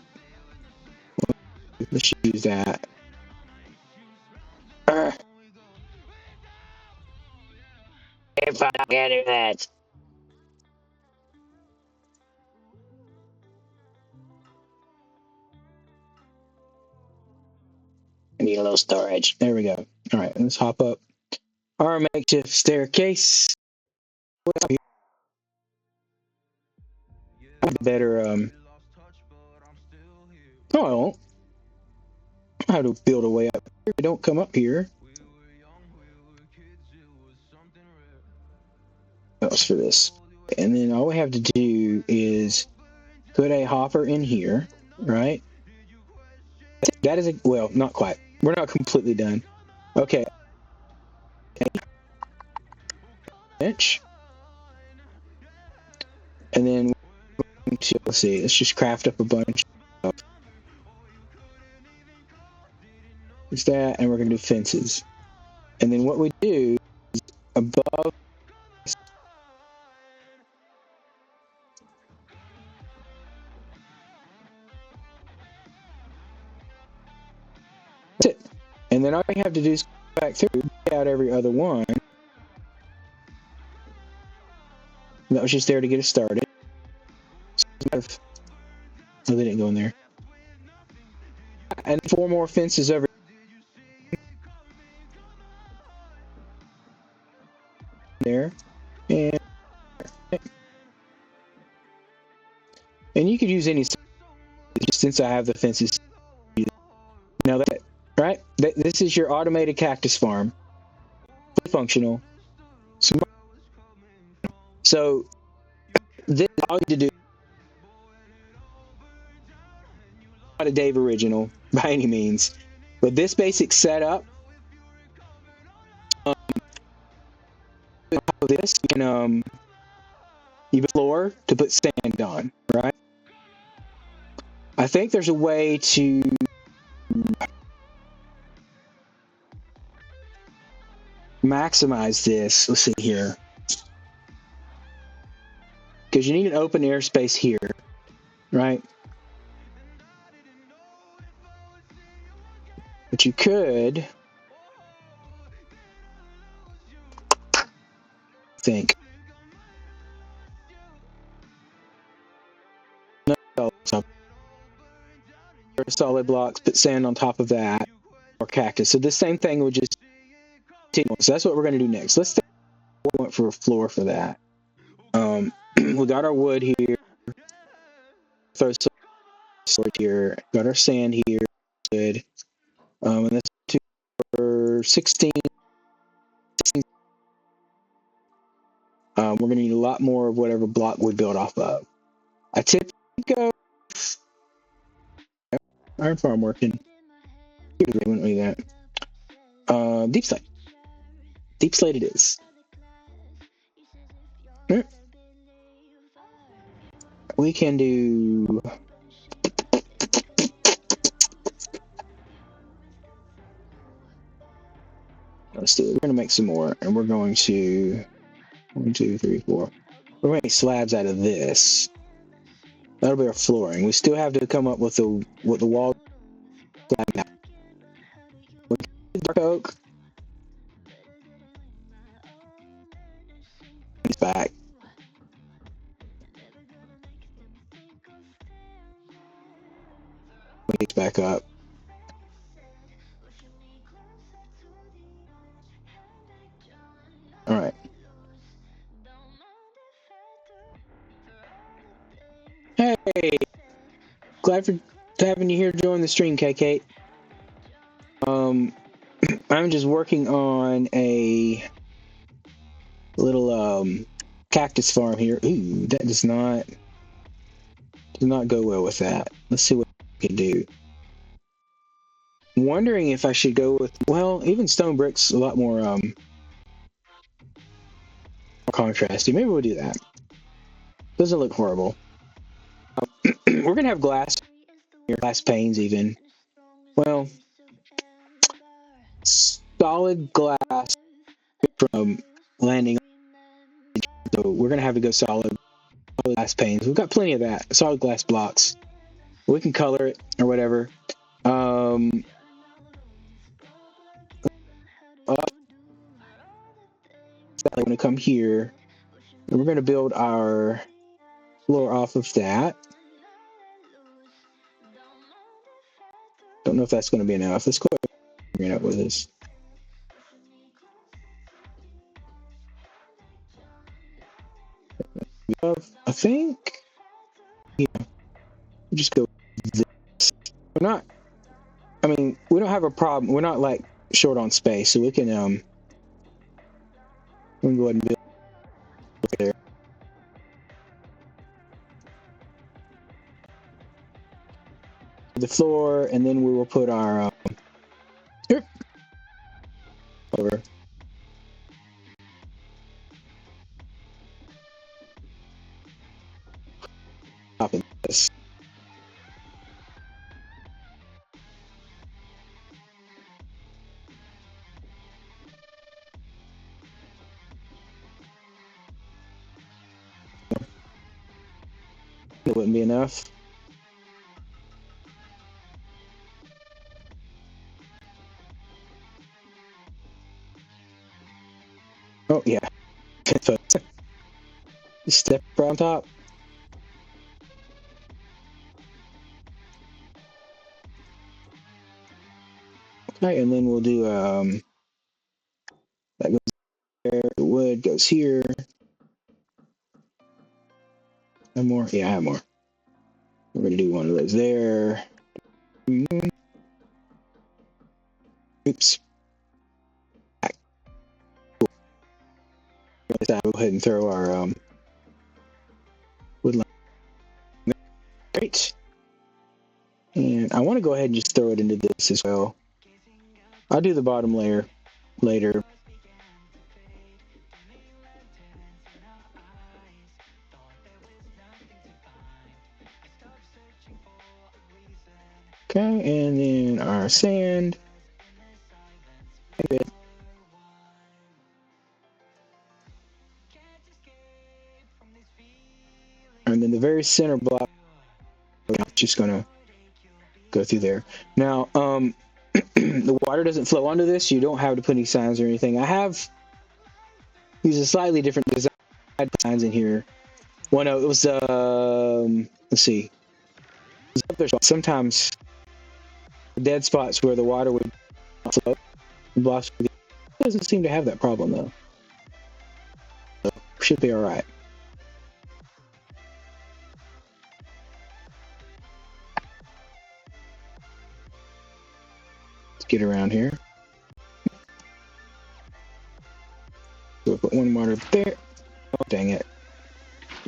Let's use that. If I can do that. I need a little storage. There we go. All right, let's hop up our makeshift staircase. Better. Oh, I won't. I have to build a way up here. Don't come up here. That was for this. And then all we have to do is put a hopper in here, right? That is a, well, not quite. We're not completely done. Okay. Bench. And then let's see, let's just craft up a bunch of it's that, and we're gonna do fences. And then what we do is above that's it. And then all you have to do is go back through, out every other one. That was just there to get us started. Oh, they didn't go in there. And 4 more fences over there. And you could use any, since I have the fences. Now that, right? This is your automated cactus farm. Fully functional. So this is all you need to do. Not a Dave original by any means, but this basic setup. This you can you floor to put sand on, right? I think there's a way to maximize this. Let's see here, because you need an open airspace here, right? But you could think solid blocks, put sand on top of that, or cactus. So the same thing would just continue. So that's what we're going to do next. Let's think we want for a floor for that. We got our wood here. Throw some storage here. Got our sand here. Good. And that's 2 for 16. We're going to need a lot more of whatever block we build off of. I typically go iron farm working. Here we wouldn't do that. Deep slate. Deep slate it is. We can do. Let's do it. We're going to make some more, and we're going to 1, 2, 3, 4. We're going to make slabs out of this. That'll be our flooring. We still have to come up with the wall. Dark oak. He's back. He's back up. All right. Hey, glad for having you here join the stream, Kate. I'm just working on a little cactus farm here. Ooh, that does not go well with that. Let's see what we can do. I'm wondering if I should go with, well, even stone bricks a lot more contrasty. Maybe we'll do that. Doesn't look horrible. we're gonna have glass here, glass panes even. Well, solid glass from landing. So we're gonna have to go solid glass panes. We've got plenty of that. Solid glass blocks. We can color it or whatever. I'm gonna come here and we're gonna build our floor off of that. Don't know if that's gonna be enough. Let's go ahead and figure it out with this. I think, yeah, we'll just go with this. We're not, I mean, we don't have a problem. We're not like short on space, so we can go ahead and build there. The floor, and then we will put our over. Top of this. It wouldn't be enough. Oh yeah. Step on top. Okay, and then we'll do that goes there. The wood goes here. And more. Yeah, I have more. We're gonna do one of those there. Oops. We'll go ahead and throw our wood line. Great. And I want to go ahead and just throw it into this as well. I'll do the bottom layer later. Okay, and then our sand. And then the very center block, I'm just gonna go through there. Now, the water doesn't flow onto this. You don't have to put any signs or anything. I have used a slightly different design signs in here. Well, no, it was let's see. Sometimes dead spots where the water would flow. Blocks doesn't seem to have that problem though. So, should be all right. Let's get around here. We'll put one water there. Oh, dang it.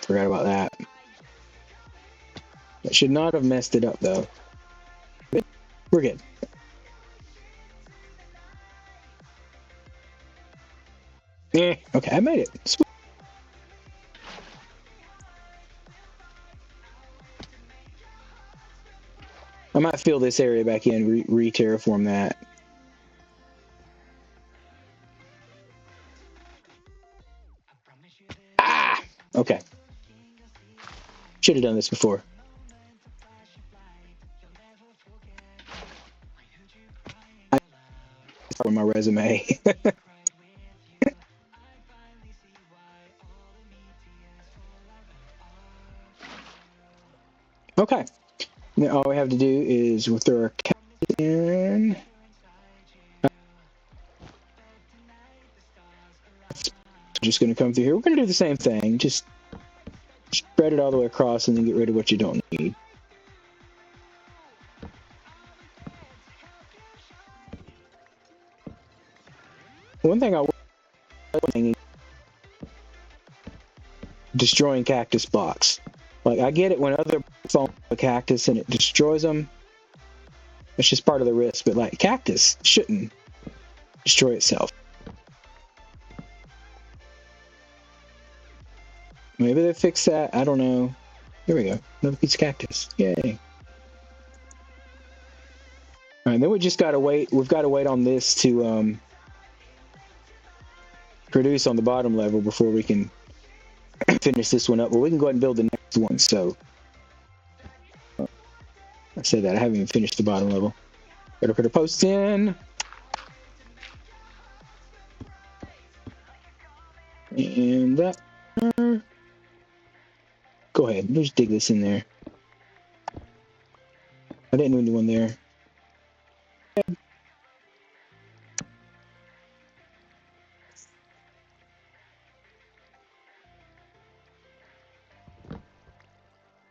Forgot about that. That should not have messed it up though. We're good. Okay, I made it. Sweet. I might fill this area back in, re-terraform that. Ah! Okay. Should have done this before. For my resume. Okay. Now all we have to do is we'll throw our Cactus in. Just going to come through here. We're going to do the same thing. Just spread it all the way across and then get rid of what you don't need. One thing I was destroying cactus blocks. Like, I get it when other fall a cactus and it destroys them. It's just part of the risk. But, like, cactus shouldn't destroy itself. Maybe they fixed that. I don't know. Here we go. Another piece of cactus. Yay. All right, then we just gotta wait. We've got to wait on this to produce on the bottom level before we can finish this one up. But we can go ahead and build the next one. So I said that I haven't even finished the bottom level. Better put a post in. And that. Go ahead. Let's dig this in there. I didn't do one there.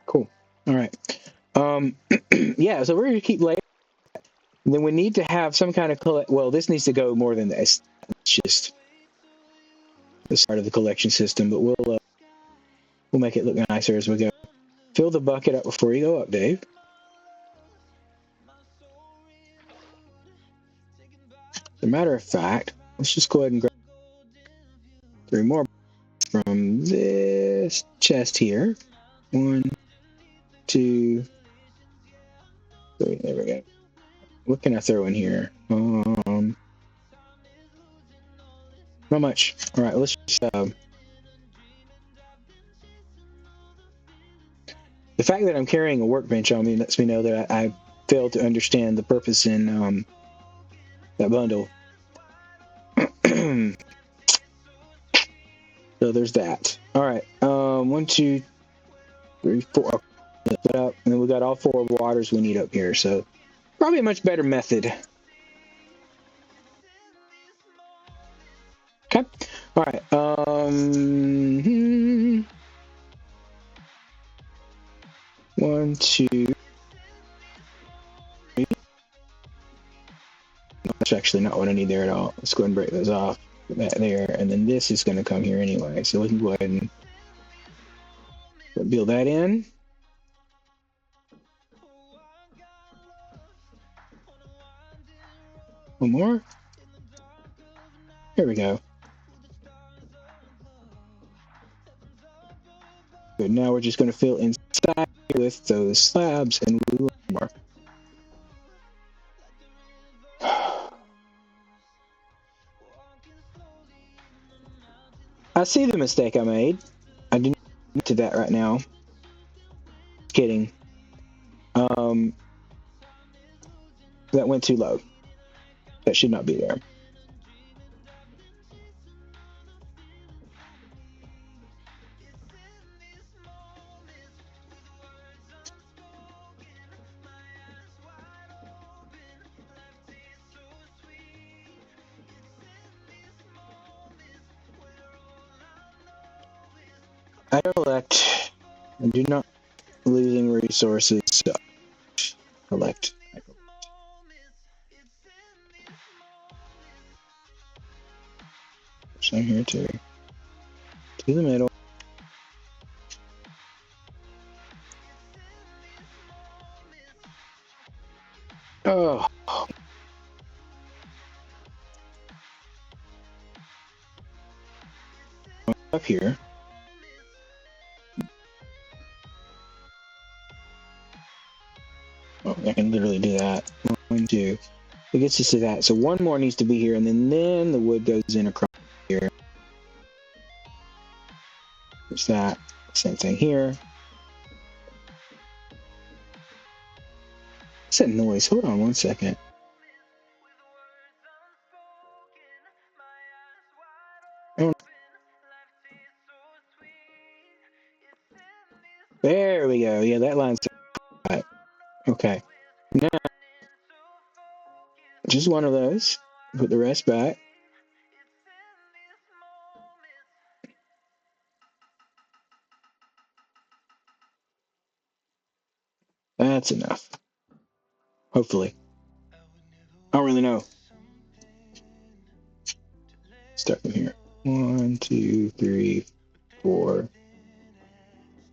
Cool. All right. Yeah, so we're gonna keep laying. Then we need to have some kind of well, this needs to go more than this. It's just the start of the collection system, but we'll make it look nicer as we go. Fill the bucket up before you go up, Dave. As a matter of fact, let's just go ahead and grab 3 more from this chest here. 1, 2, 3. There we go. What can I throw in here? Not much. All right, let's just. The fact that I'm carrying a workbench on me lets me know that I failed to understand the purpose in that bundle. So there's that. All right. 1, 2, 3, 4. Lift it up, and then we got all 4 waters we need up here. So probably a much better method. Okay. All right. 1, 2. That's actually not what I need there at all. Let's go ahead and break those off. Put that there, and then this is going to come here anyway. So we can go ahead and build that in. One more. There we go. Good. Now we're just going to fill inside with those slabs and we will mark. I see the mistake I made. I do not get to that right now. Kidding. That went too low. That should not be there. I collect. I do not losing resources. So collect. So here too. To the middle. Oh. Up here. Oh, I can literally do that. 1, 2. It gets us to that. So 1 more needs to be here, and then the wood goes in across here. There's that. Same thing here. What's that noise? Hold on 1 second. There we go. Yeah, that line's right. Okay. Now, just 1 of those. Put the rest back. That's enough. Hopefully. I don't really know. Start from here. 1, 2, 3, 4,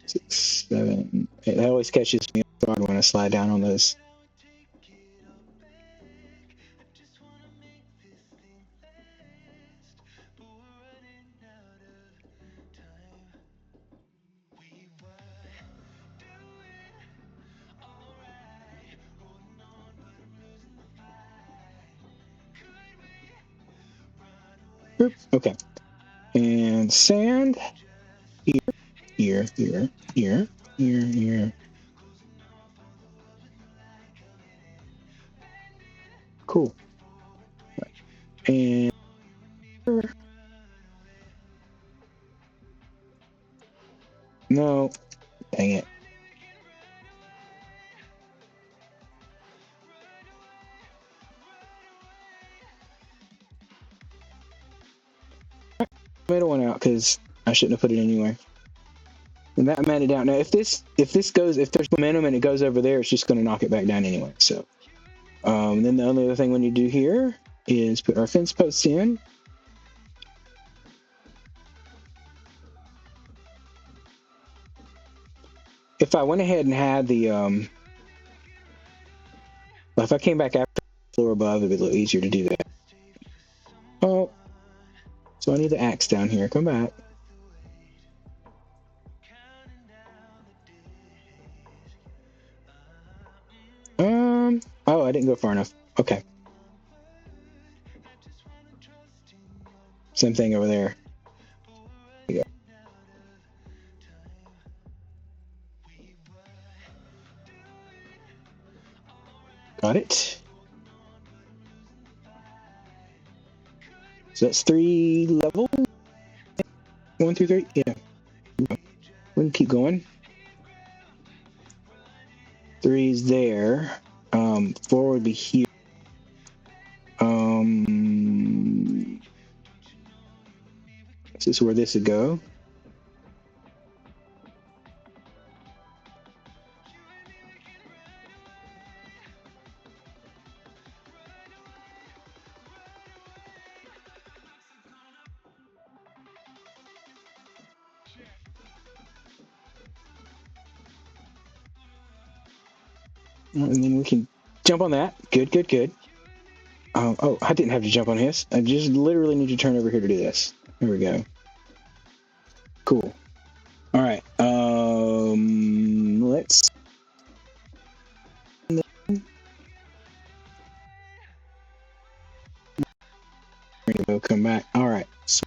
6, 7, 8. That always catches me off guard when I slide down on those. Oops. Okay. And sand. Here. Cool. And no, dang it. Middle one out because I shouldn't have put it anywhere. And that matted out. Now, if there's momentum and it goes over there, it's just going to knock it back down anyway. So, then the only other thing we need to do here is put our fence posts in. If I went ahead and had the, well, if I came back after the floor above, it'd be a little easier to do that. Oh, so I need the axe down here. Come back. Oh, I didn't go far enough. Okay. Same thing over there. There you go. Got it. So that's 3 levels. 1 through 3. Yeah. We can keep going. 3's there. 4 would be here. This is where this would go. And then we can jump on that. Good. Oh, I didn't have to jump on his. I just literally need to turn over here to do this. There we go. Cool. All right. Let's. We'll come back. All right. So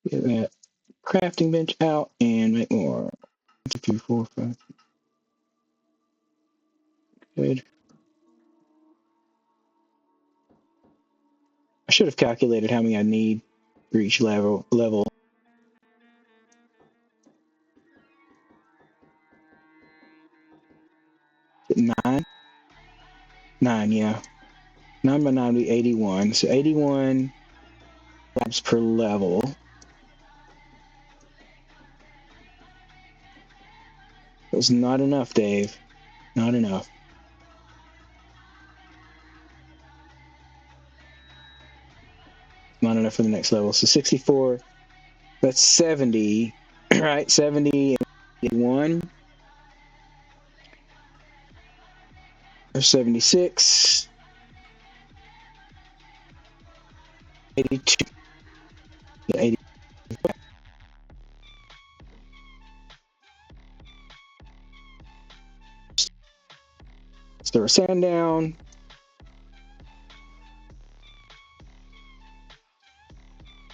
get that crafting bench out and make more. 1, 2, 3, 4, 5. Good. I should have calculated how many I need for each level. Is it 9? 9, yeah. 9 by 9 would be 81. So 81 labs per level. It was not enough, Dave. Not enough. Not enough for the next level. So 64, that's 70, right? 70 and 81. Or 76. 82. Yeah, 80. Let's throw our sand down.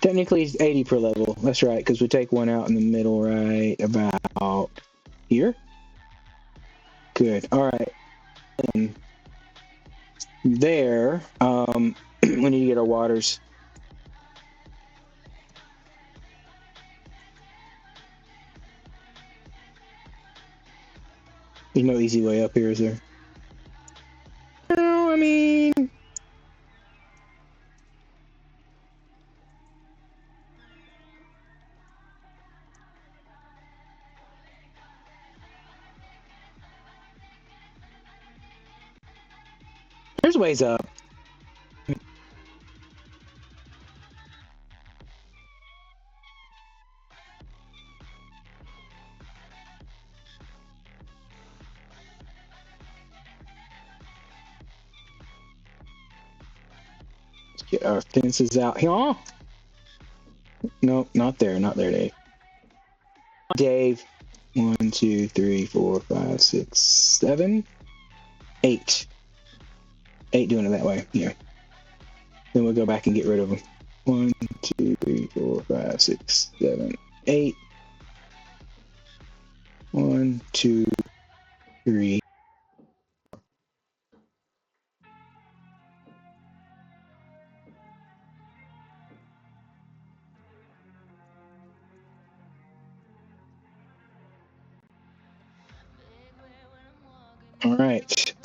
Technically, it's 80 per level. That's right, because we take one out in the middle, right about here. Good. All right. And there, we need to get our waters. There's no easy way up here, is there? No, I mean... There's ways up. Let's get our fences out here. No, not there. Not there, Dave. Dave. 1, 2, 3, 4, 5, 6, 7, 8. 8 doing it that way. Yeah. Then we'll go back and get rid of them. 1, 2, 3, 4, 5, 6, 7, 8. 1, 2, 3. All right.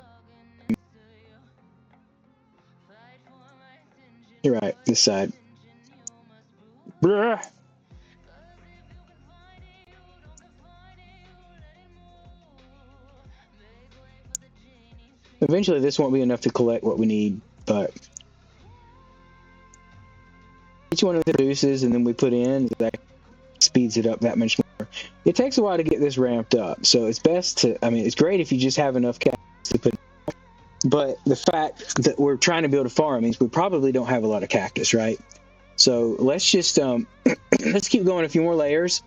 You're right. This side. Bruh. Eventually, this won't be enough to collect what we need, but each one of the reduces and then we put in, that speeds it up that much more. It takes a while to get this ramped up, so it's best to, I mean, it's great if you just have enough cactus to put in, but the fact that we're trying to build a farm means we probably don't have a lot of cactus, right? So let's just, let's keep going a few more layers.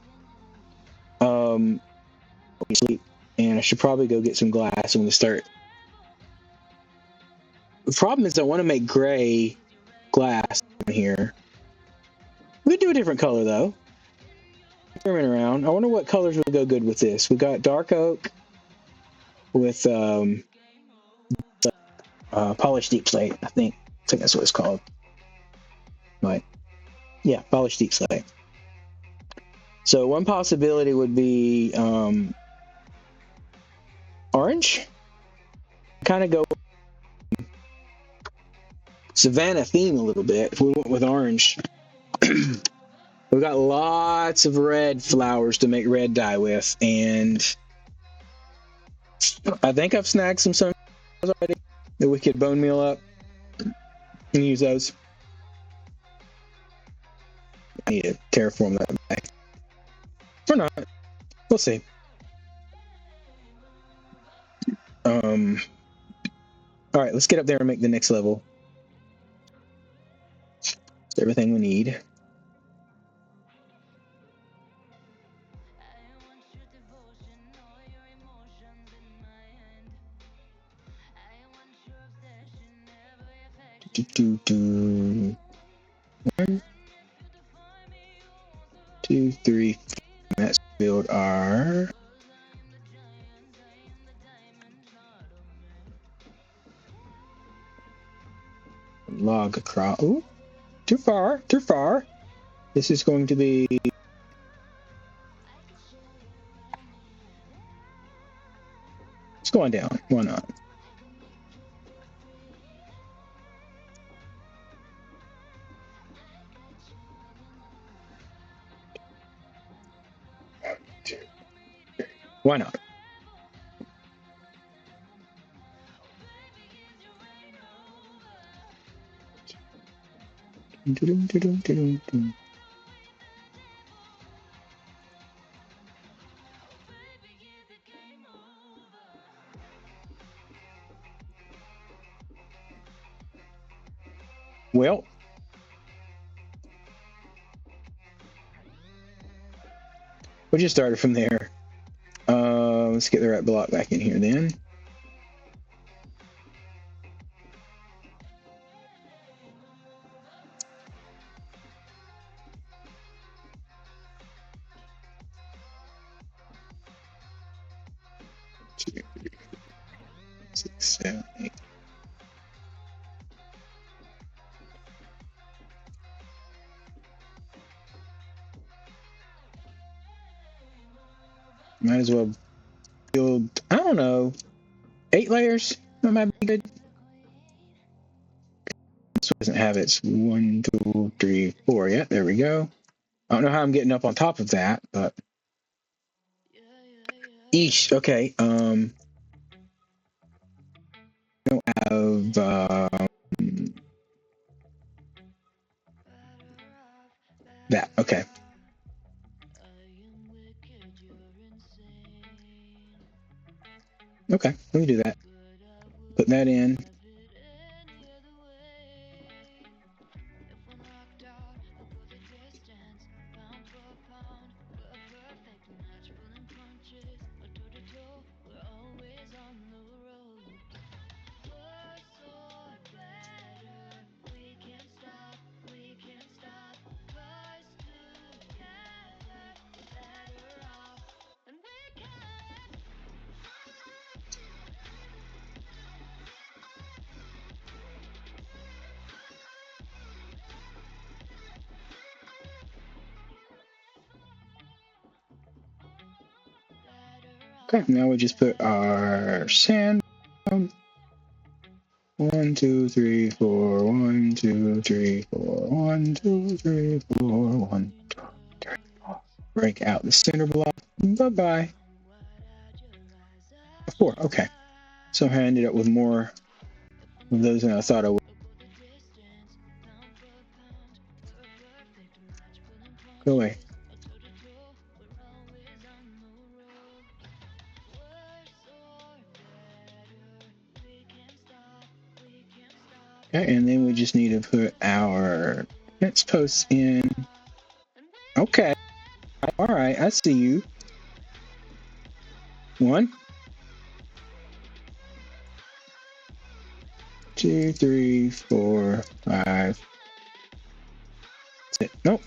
Sleep, and I should probably go get some glass. I'm going to start. The problem is I want to make gray glass here. We could do a different color though. Experimenting around. I wonder what colors would go good with this. We got dark oak with polished deep slate. I think that's what it's called. Right. Yeah, polished deep slate. So one possibility would be orange. Kind of go Savannah theme a little bit. If we went with orange. We've got lots of red flowers to make red dye with, and I think I've snagged some sunflowers already that we could bone meal up and use those. I need to terraform that back. Or not. We'll see. Alright, let's get up there and make the next level. It's everything we need. One, 2, 3. Let's build our log across. Ooh, too far, too far. This is going to be. It's going down. Why not? Why not? Well, we just started from there. Let's get the right block back in here then. Two, 6, 7, 8. Might as well build, I don't know, 8 layers? That might be good. This doesn't have its 1, 2, 3, 4 yet. There we go. I don't know how I'm getting up on top of that, but eesh. Okay. I don't have that. Okay. Okay, let me do that. Put that in. Okay, now we just put our sand down. 1, 2, 3, 4. 1, 2, 3, 4. 1, 2, 3, 4. 1, 2, 3, 4. Break out the center block. Bye-bye. 4. Okay. Somehow I ended up with more of those than I thought I would. Go away. Okay, and then we just need to put our fence posts in. Okay. All right, I see you. 1, 2, 3, 4, 5. That's it. Nope.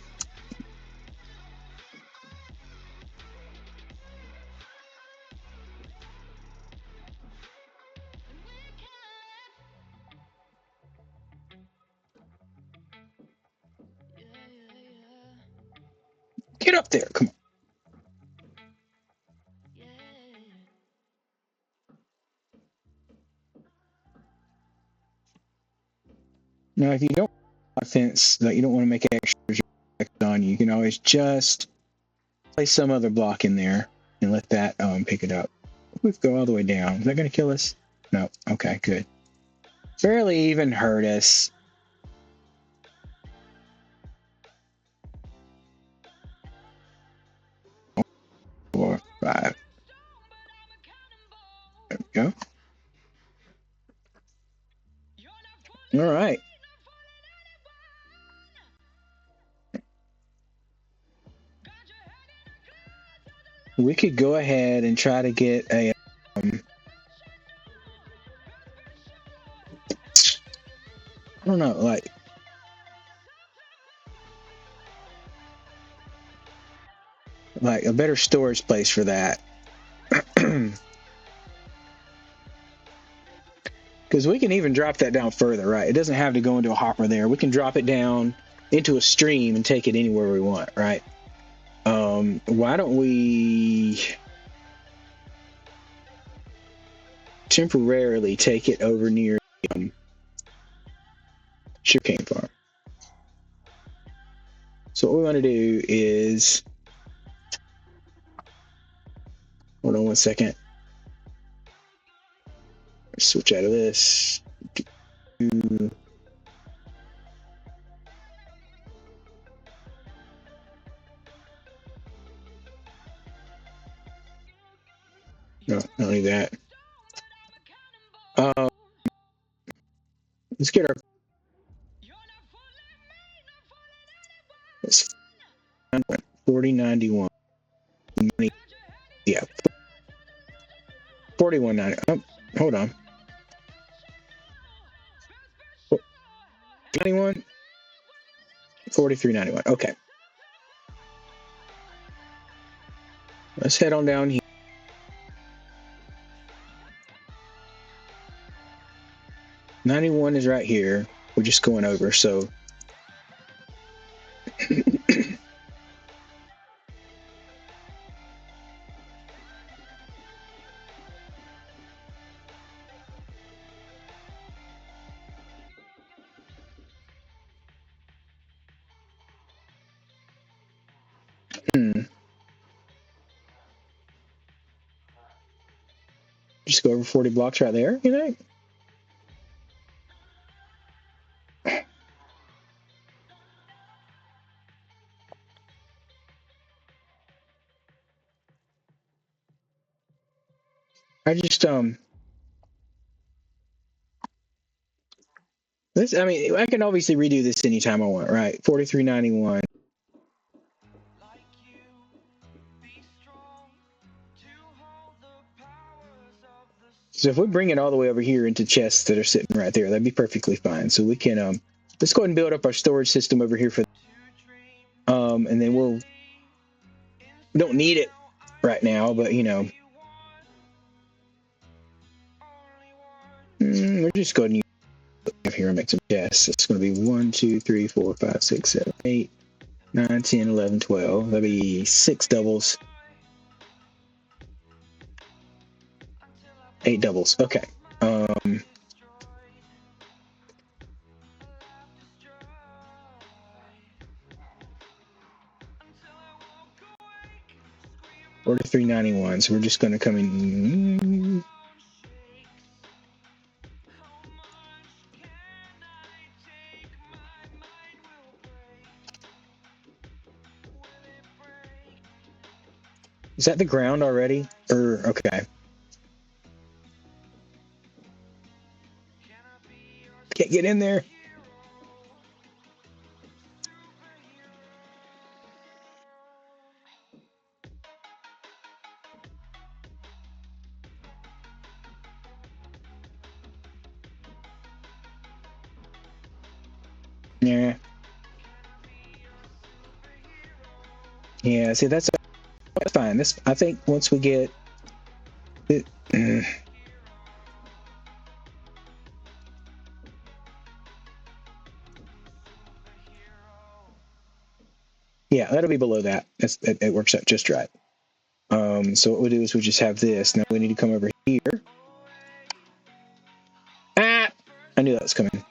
Get up there. Come on. Now, if you don't have a fence that you don't want to make extras on, you can always just place some other block in there and let that pick it up. We go all the way down. Is that going to kill us? No. Okay, good. Barely even hurt us. Four, 5. There we go. All right. We could go ahead and try to get a I don't know, like a better storage place for that. Because we can even drop that down further, right? It doesn't have to go into a hopper there. We can drop it down into a stream and take it anywhere we want, right? Why don't we temporarily take it over near sugarcane farm? So what we want to do is, hold on 1 second. Switch out of this. No, not only that. Let's get our. It's 4091. Yeah. 4190. Oh, hold on. 91. 4391. Okay. Let's head on down here. 91 is right here. We're just going over, so. Just go over 40 blocks right there, you know? I just this, I mean, I can obviously redo this anytime I want, right? 4391. So if we bring it all the way over here into chests that are sitting right there, that'd be perfectly fine. So we can let's go ahead and build up our storage system over here for and then we don't need it right now, but you know, we're just going to use it here and make some chests. It's going to be 1, 2, 3, 4, 5, 6, 7, 8, 9, 10, 11, 12. That'll be 6 doubles. 8 doubles. Okay. Order 391. So we're just going to come in. Is that the ground already? Or okay. Can't get in there. Yeah. Yeah, see that's fine. This I think once we get it, yeah, that'll be below that. It works out just right. So what we do is we just have this. Now we need to come over here. Ah, I knew that was coming.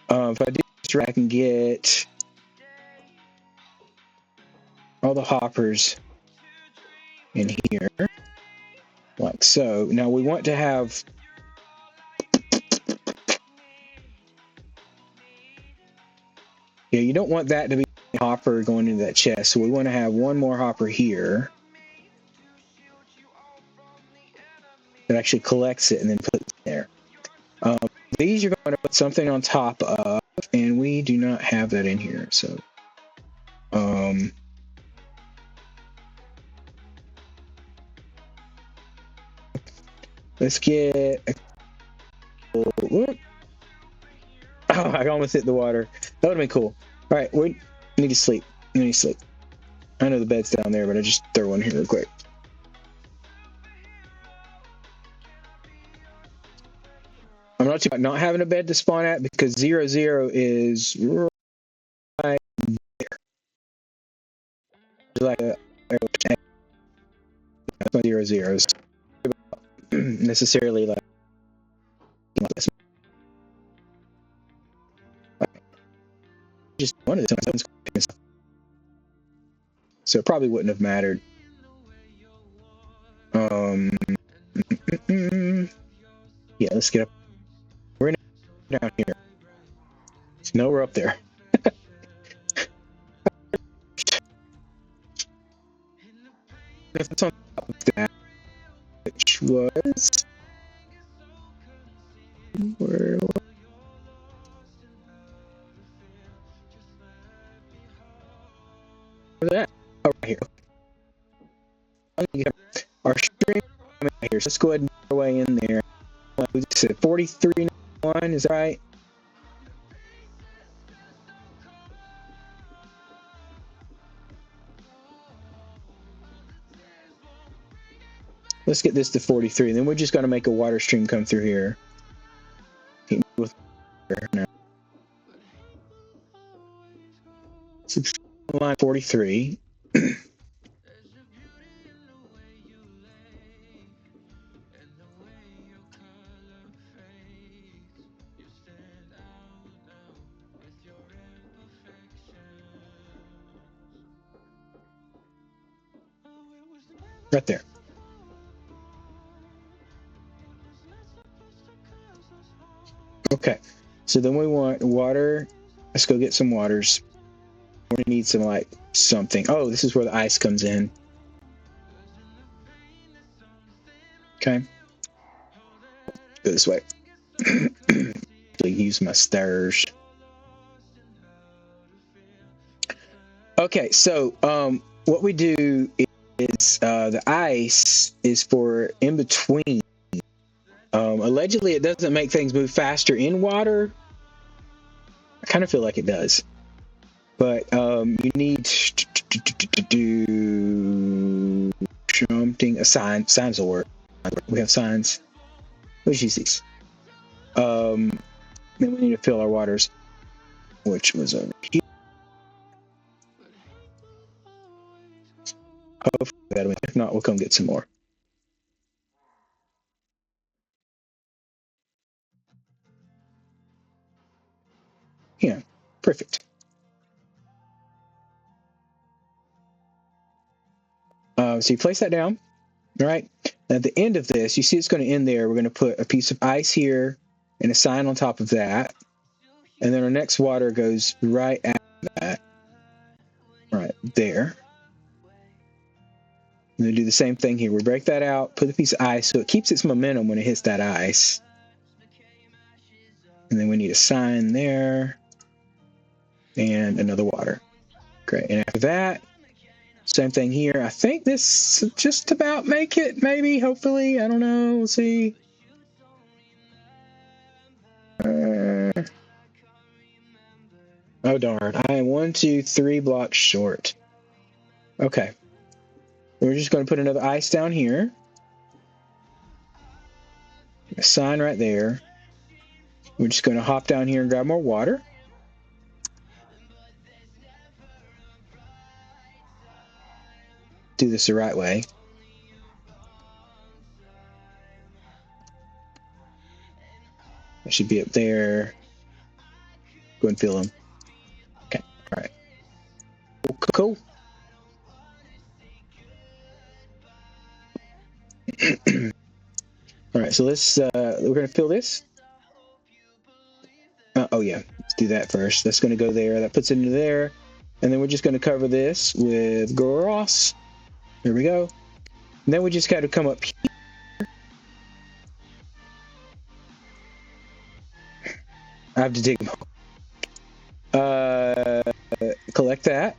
If I do this right, I can get all the hoppers in here, like so. Now we want to have. Yeah, you don't want that to be a hopper going into that chest. So we want to have one more hopper here that actually collects it and then puts it there. These you're going to put something on top of, and we do not have that in here. So, let's get. Oh, I almost hit the water. That would have been cool. All right, we need to sleep. We need to sleep. I know the bed's down there, but I just throw one here real quick. I'm not too about not having a bed to spawn at because 0-0 is right there. Like a that's my 0-0s. Necessarily like this. Just one of the times. So it probably wouldn't have mattered. Yeah, let's get up. We're down here. No, we're up there. If it's on top of that, which was where's that? Oh, right here. Our string here. So let's go ahead and put our way in there. We said 43.91. Is that right? Let's get this to 43. Then we're just going to make a water stream come through here. With now. Line 43. Right there. Okay. So then we want water. Let's go get some waters. We're going to need some, like, something. Oh, this is where the ice comes in. Okay. Go this way. Use my stairs. Okay, so what we do is the ice is for in between. Allegedly, it doesn't make things move faster in water. I kind of feel like it does. But you need to do something. A sign. Signs will work. We have signs. Let's use these. Then we need to fill our waters, which was over here. Hopefully, if not, we'll come get some more. Yeah, perfect. So you place that down. All right. At the end of this, you see it's going to end there. We're going to put a piece of ice here and a sign on top of that. And then our next water goes right at that. Right there. And then do the same thing here. We break that out, put a piece of ice so it keeps its momentum when it hits that ice. And then we need a sign there. And another water. Great. And after that, same thing here. I think this just about make it, maybe, hopefully. I don't know. We'll see. Oh, darn. I am 1, 2, 3 blocks short. Okay. We're just going to put another ice down here. A sign right there. We're just going to hop down here and grab more water. Do this the right way. It should be up there. Go and fill them. Okay. All right. Cool. All right. So let's. We're going to fill this. Oh yeah. Let's do that first. That's going to go there. That puts it into there, and then we're just going to cover this with grass. There we go. And then we just got to come up here. I have to dig them. Collect that.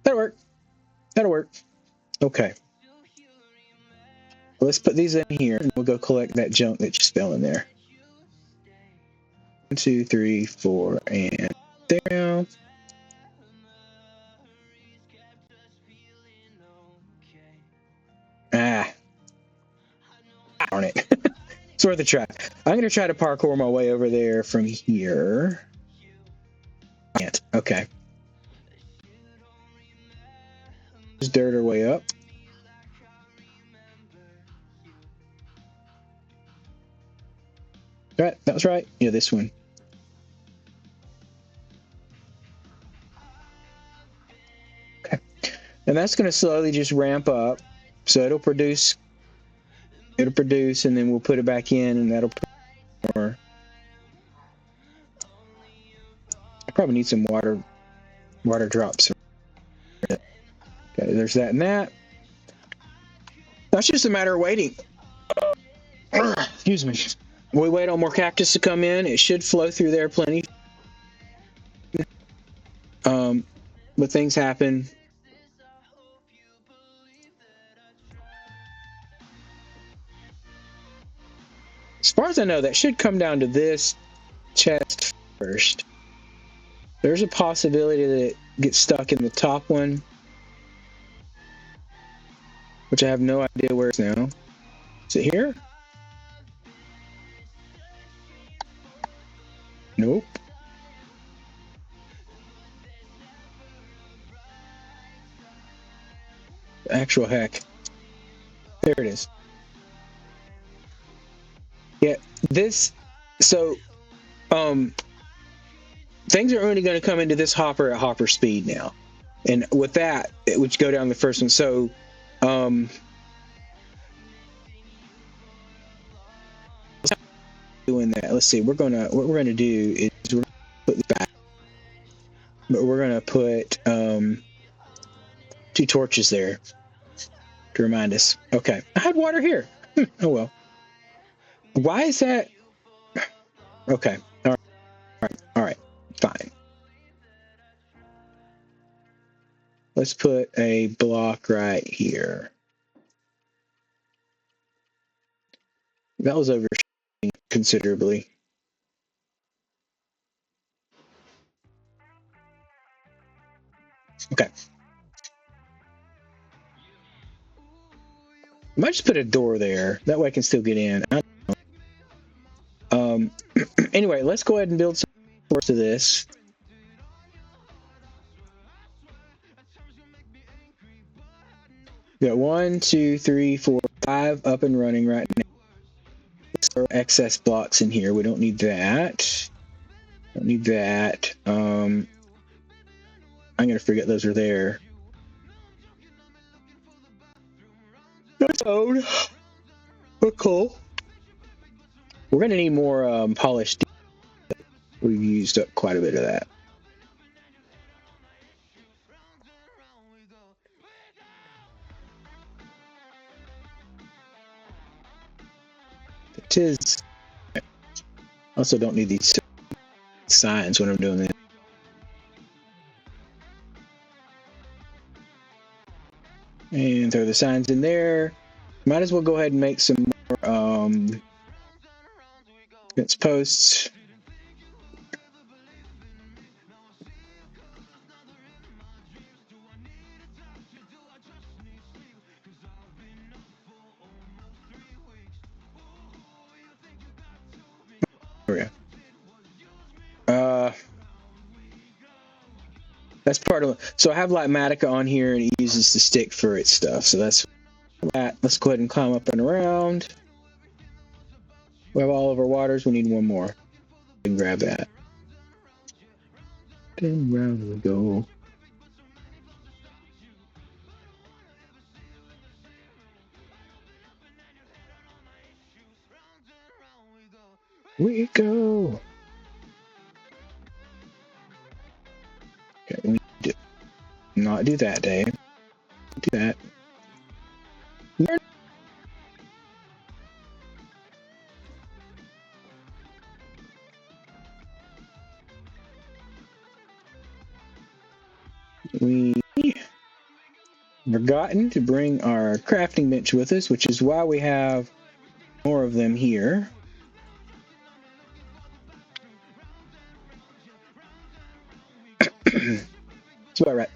That'll work. That'll work. Okay. Let's put these in here, and we'll go collect that junk that just fell in there. 1, 2, 3, 4, and down. Ah. Darn it. It's worth a try. I'm going to try to parkour my way over there from here. Can't. Okay. Just dirt our way up. Right, that was right. Yeah, this one. Okay. And that's going to slowly just ramp up. So it'll produce, and then we'll put it back in, and that'll produce more. I probably need some water drops. Okay, there's that and that. That's just a matter of waiting. Excuse me. We wait on more cactus to come in. It should flow through there plenty. But things happen. As far as I know, that should come down to this chest first. There's a possibility that it gets stuck in the top one, which I have no idea where it's now. Is it here? Nope. Actual heck. There it is. Yeah, this, so, things are only going to come into this hopper at hopper speed now. And with that, it would go down the first one. So, doing that, let's see, what we're gonna do is we're gonna put this back, but we're gonna put, 2 torches there to remind us. Okay, I had water here. Oh well. Why is that? Okay. All right. Fine. Let's put a block right here. That was overshooting considerably. Okay. I might just put a door there. That way I can still get in. I don't know. Anyway, let's go ahead and build some doors to this. We got 1, 2, 3, 4, 5 up and running right now. excess blocks in here. We don't need that. Don't need that. I'm gonna forget those are there. That's old. But cool. We're gonna need more polished. We've used up quite a bit of that. It is. Also, don't need these signs when I'm doing this. And throw the signs in there. Might as well go ahead and make some more fence posts. There we go. That's part of it. So I have Lightmatica on here and it uses the stick for its stuff. So that's that. Let's go ahead and climb up and around. We have all of our waters. We need one more. And grab that. Then round we go. We go. Okay, we need to not do that, Dave. Do that. We forgotten to bring our crafting bench with us, which is why we have more of them here. That's about right.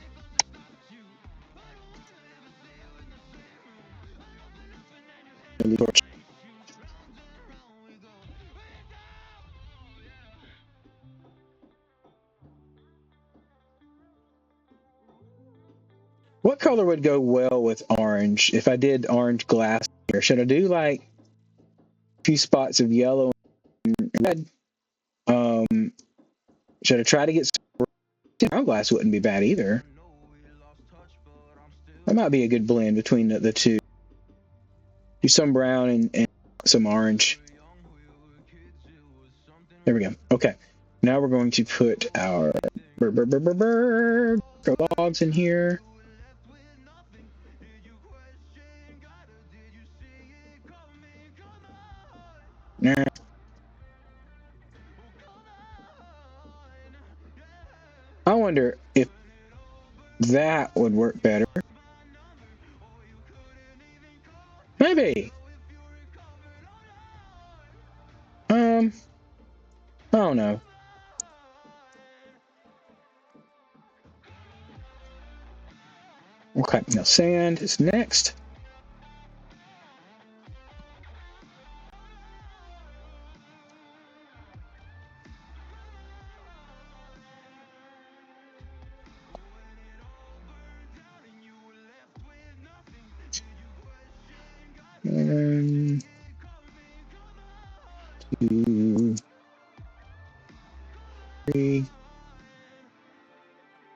What color would go well with orange if I did orange glass here? Should I do like a few spots of yellow and red? Should I try to get some glass? Wouldn't be bad either. That might be a good blend between the two. Do some brown and some orange. There we go. Okay. Now we're going to put our logs in here. Nah. I wonder if that would work better. Maybe. I don't know. Okay, now sand is next. And 2, 3.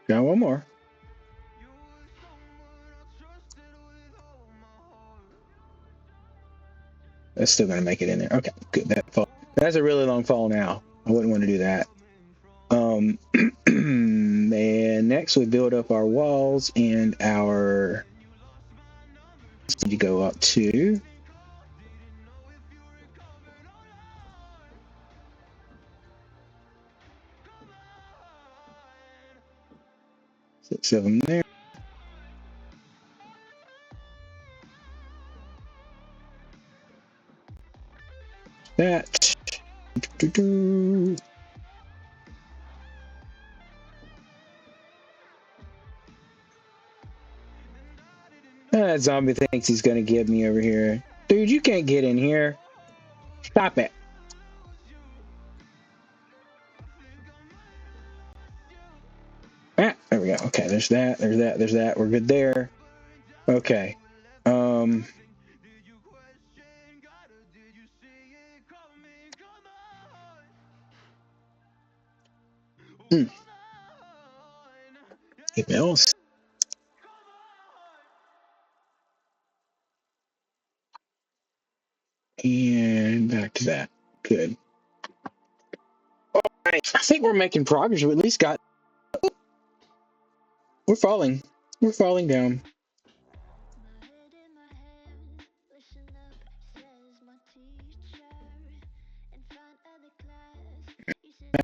Got one more. That's still gonna make it in there. Okay, good. That's a really long fall now. I wouldn't want to do that. And next we build up our walls and our. Need to go up to. Six of them there. That. That zombie thinks he's gonna get me over here. Dude, you can't get in here. Stop it. Ah, there we go. Okay, there's that, there's that, there's that. We're good there. Okay. Emails. And back to that. Good. All right. I think we're making progress. We at least got. We're falling. We're falling down.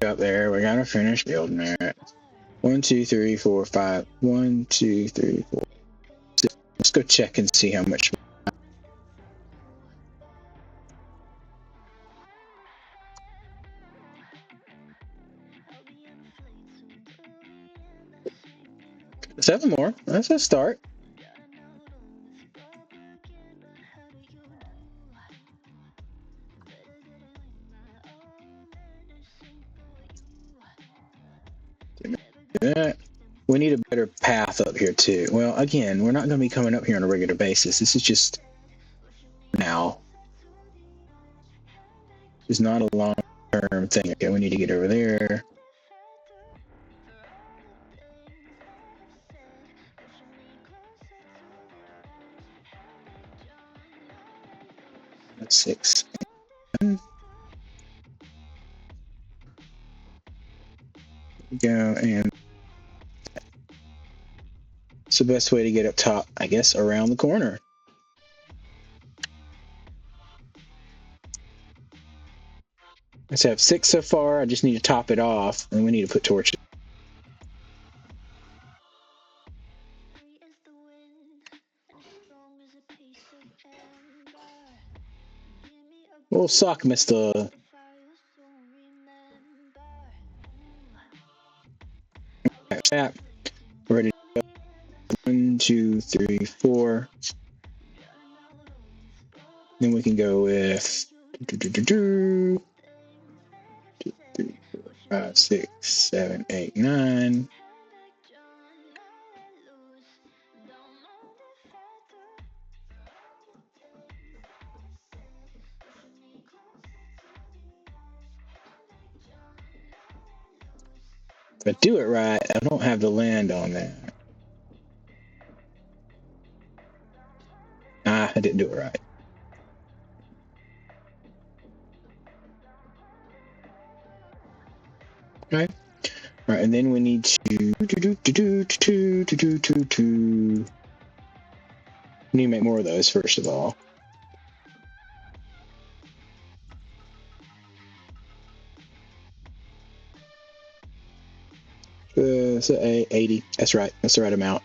Up there. We gotta finish building that. 1, 2, 3, 4, 5. 1, 2, 3, 4, 6. Let's go check and see how much. Seven more. That's a start. That. We need a better path up here too. Well, again, we're not going to be coming up here on a regular basis. This is just now. It's not a long-term thing. Okay, we need to get over there. That's 6. Go, and it's the best way to get up top, I guess, around the corner. Let's have 6 so far. I just need to top it off, and we need to put torches. Well, suck, Mister. Tap. Ready to go. 1, 2, 3, 4. Then we can go with 2, 3, 4, 5, 6, 7, 8, 9. If I do it right, I don't have the land on that. I didn't do it right. Okay. All right, and then we need to we need to make more of those first of all. So 80. That's right. That's the right amount.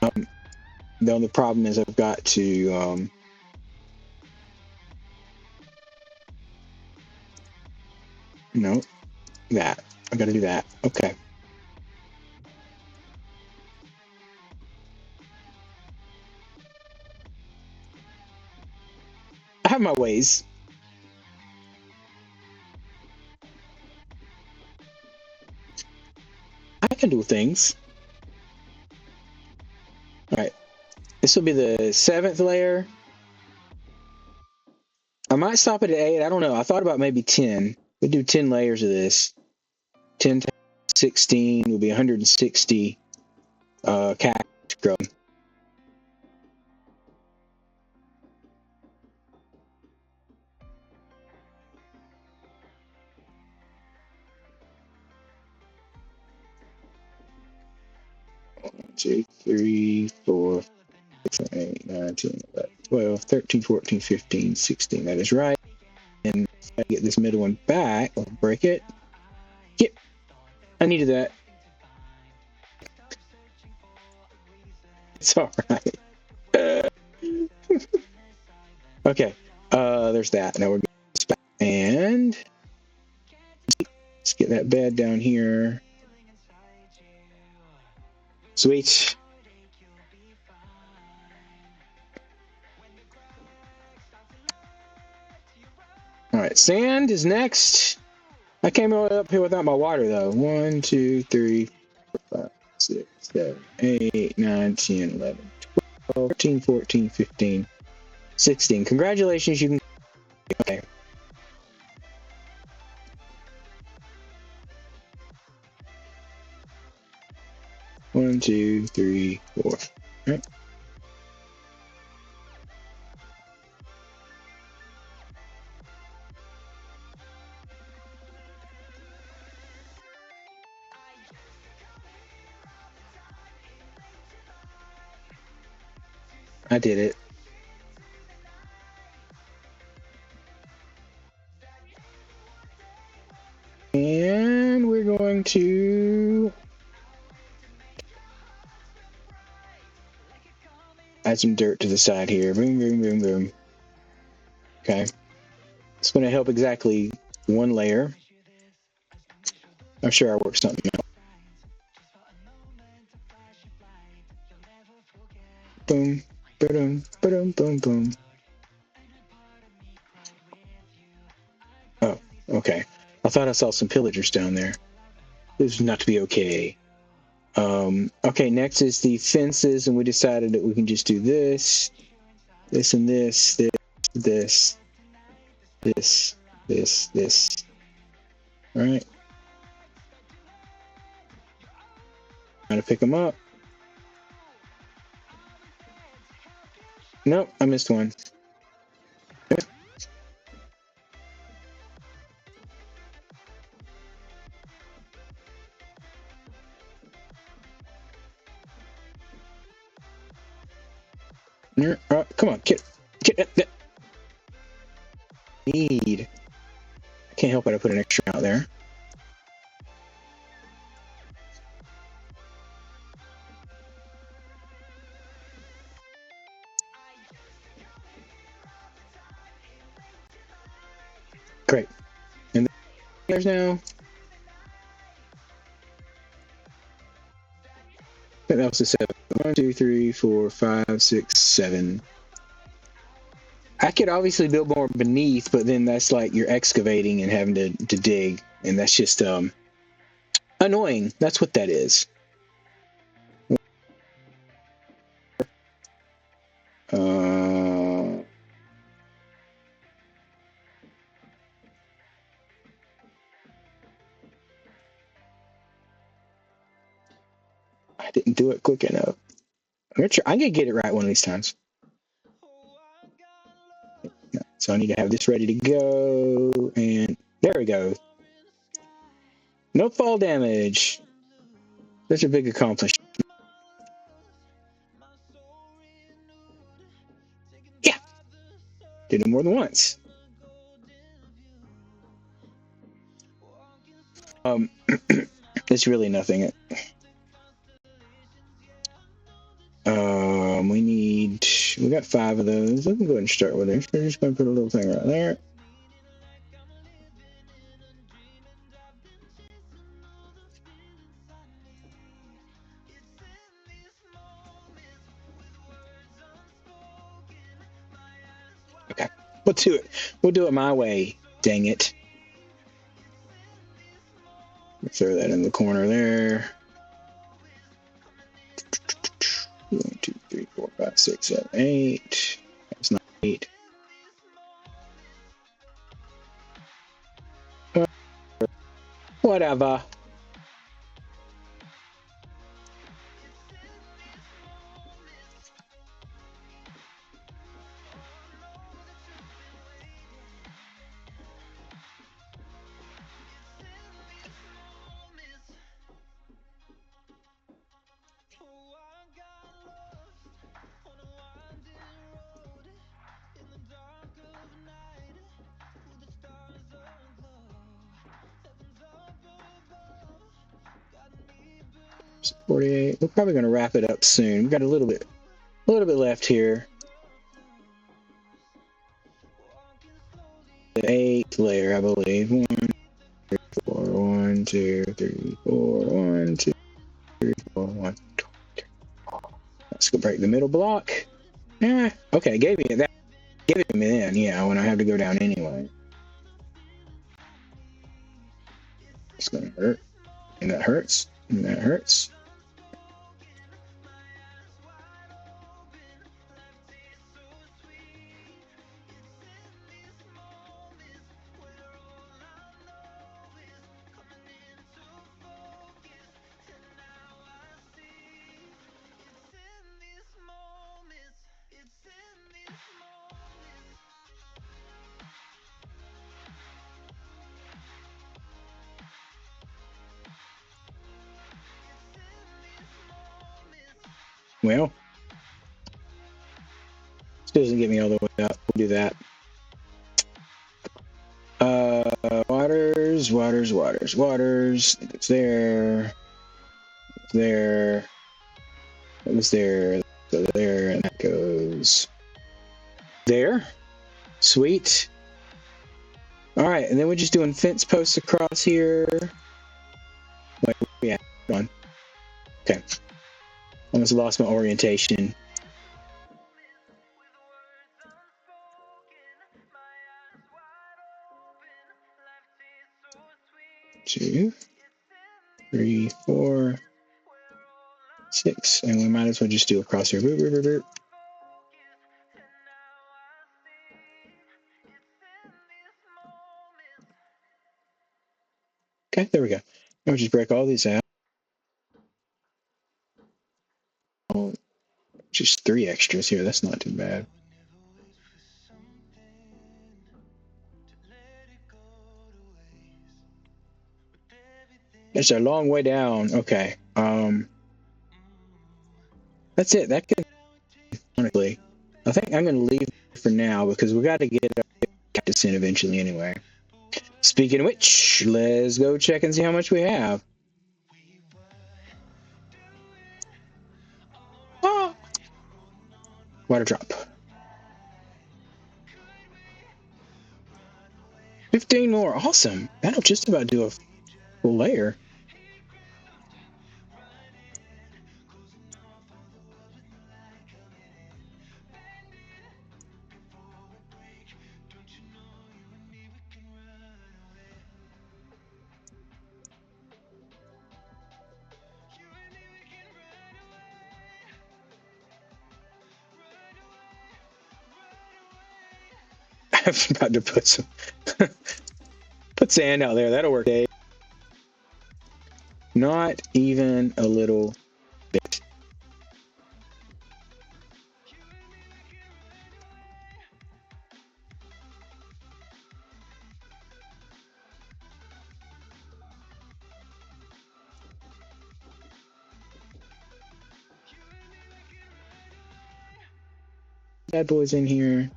The only problem is I've got to no, that. I got to do that. Okay. I have my ways. I can do things. All right. This will be the 7th layer. I might stop it at 8. I don't know. I thought about maybe 10. We do 10 layers of this. 10 times 16 will be 160 cactus growing. One, 2, 3, 4, 6, 7, 8, 9, 10, 11, 12, 13, 14, 15, 16. That is right. And if I get this middle one back, I'll break it. Yep. I needed that. It's all right. Okay. There's that. Now we're going to back. And let's get that bed down here. Sweet. All right, sand is next. I came up here without my water though. 1, 2, 3, 4, 5, 6, 7, 8, 9, 10, 11, 12, 13, 14, 15, 16. Congratulations, you can. Okay. 2, 3, 4. All right. I did it. And we're going to add some dirt to the side here. Boom, boom, boom, boom. Okay. It's going to help exactly one layer. I'm sure I'll work something out. Boom, boom, boom, boom, boom. Oh, okay. I thought I saw some pillagers down there. This is not to be okay. Okay, next is the fences, and we decided that we can just do this, this, and this, this, this, this. All right. Trying to pick them up. Nope, I missed one. Come on, get. Need. Can't help it. I put an extra out there. Great. And there's now. I think that was a 7. 1, 2, 3, 4, 5, 6, 7. I could obviously build more beneath, but then that's like you're excavating and having to dig, and that's just annoying. That's what that is. I didn't do it quick enough. I'm gonna get it right one of these times. So I need to have this ready to go, and there we go. No fall damage. Such a big accomplishment. Yeah. Did it more than once. It's really nothing. We got 5 of those. Let me go ahead and start with it. We're just going to put a little thing right there. Okay, we'll do it. We'll do it my way. Dang it. Throw that in the corner there. 1, 2, 3, 4, 5, 6, 7, 8. That's not 8. Whatever. It's 48. We're probably going to wrap it up soon. We've got a little bit left here. The 8th layer, I believe. 1, 2, 4, 1, 2, 3, 4, 1, 2, 3, 4, 1, 2, 3, 4. Let's go break the middle block. Okay, gave me that. Give it to me then, yeah, when I have to go down anyway. It's gonna hurt. And that hurts. And that hurts. Well, still doesn't get me all the way up. We'll do that. Waters. It's there. There. It was there. So there, and that goes there. Sweet. All right, and then we're just doing fence posts across here. Wait, yeah, hold on. Okay. Almost lost my orientation. Two, three, 4, 6, and we might as well just do across here. Boop, boop, boop, boop. Okay, there we go. Now we'll just break all these out. Oh, just 3 extras here. That's not too bad. It's a long way down. Okay. That's it. That could honestly. I think I'm going to leave for now because we got to get Cactus in eventually anyway. Speaking of which, let's go check and see how much we have. Ah! Water drop. 15 more. Awesome. That'll just about do a full layer. I'm about to put some put sand out there. That'll work. Not even a little bit. Bad boys in here.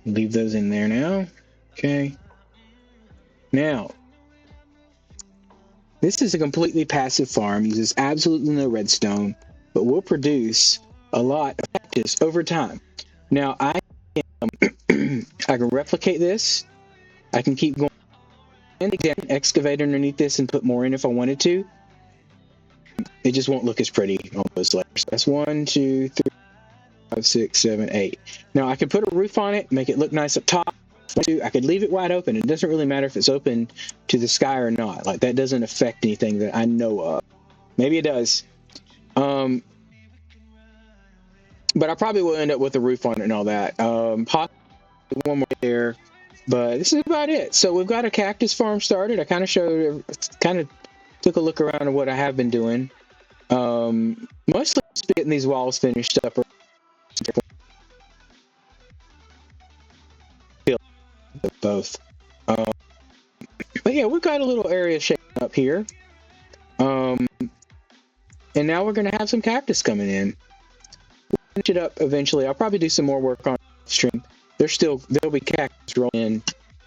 Leave those in there now. Okay. Now, this is a completely passive farm, uses absolutely no redstone, but will produce a lot of cactus over time. Now, I can replicate this. I can keep going and excavate underneath this and put more in if I wanted to. It just won't look as pretty on those layers. That's 1, 2, 3, 5, 6, 7, 8. Now, I could put a roof on it, make it look nice up top. I could leave it wide open. It doesn't really matter if it's open to the sky or not. Like, that doesn't affect anything that I know of. Maybe it does. But I probably will end up with a roof on it and all that. Possibly one more there. But this is about it. So we've got a cactus farm started. I kind of took a look around at what I have been doing. Mostly just getting these walls finished up. Both. But yeah, we've got a little area shaking up here. And now we're going to have some cactus coming in. We'll finish it up eventually. I'll probably do some more work on stream. There'll be cactus rolling in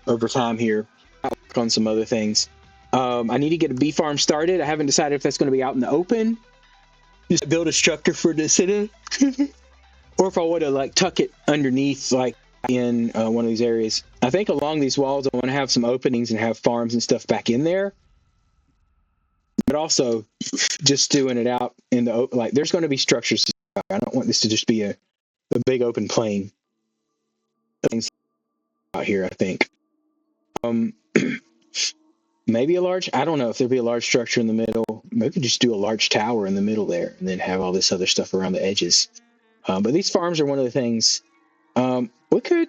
over time here. I'll work on some other things. I need to get a bee farm started. I haven't decided if that's going to be out in the open. Just build a structure for it to sit in. Or if I want to like tuck it underneath, like in one of these areas. I think along these walls, I want to have some openings and have farms and stuff back in there. But also just doing it out in the open, like there's going to be structures. I don't want this to just be a big open plain. Things out here, I think. Maybe a large, I don't know if there'll be a large structure in the middle. Maybe just do a large tower in the middle there and then have all this other stuff around the edges. But these farms are one of the things. We could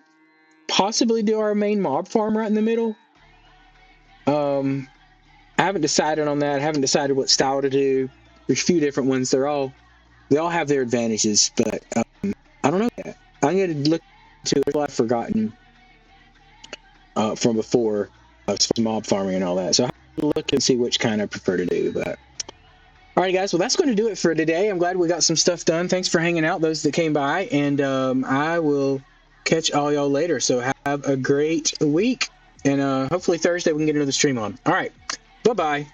possibly do our main mob farm right in the middle. I haven't decided on that. I haven't decided what style to do. There's a few different ones. They all have their advantages, but I don't know yet. I'm going to look to it. I've forgotten. from before, mob farming and all that. So I have to look and see which kind I prefer to do. But all right, guys. Well, that's going to do it for today. I'm glad we got some stuff done. Thanks for hanging out, those that came by, and I will catch all y'all later. So have a great week, and hopefully Thursday we can get another stream on. All right. Bye-bye.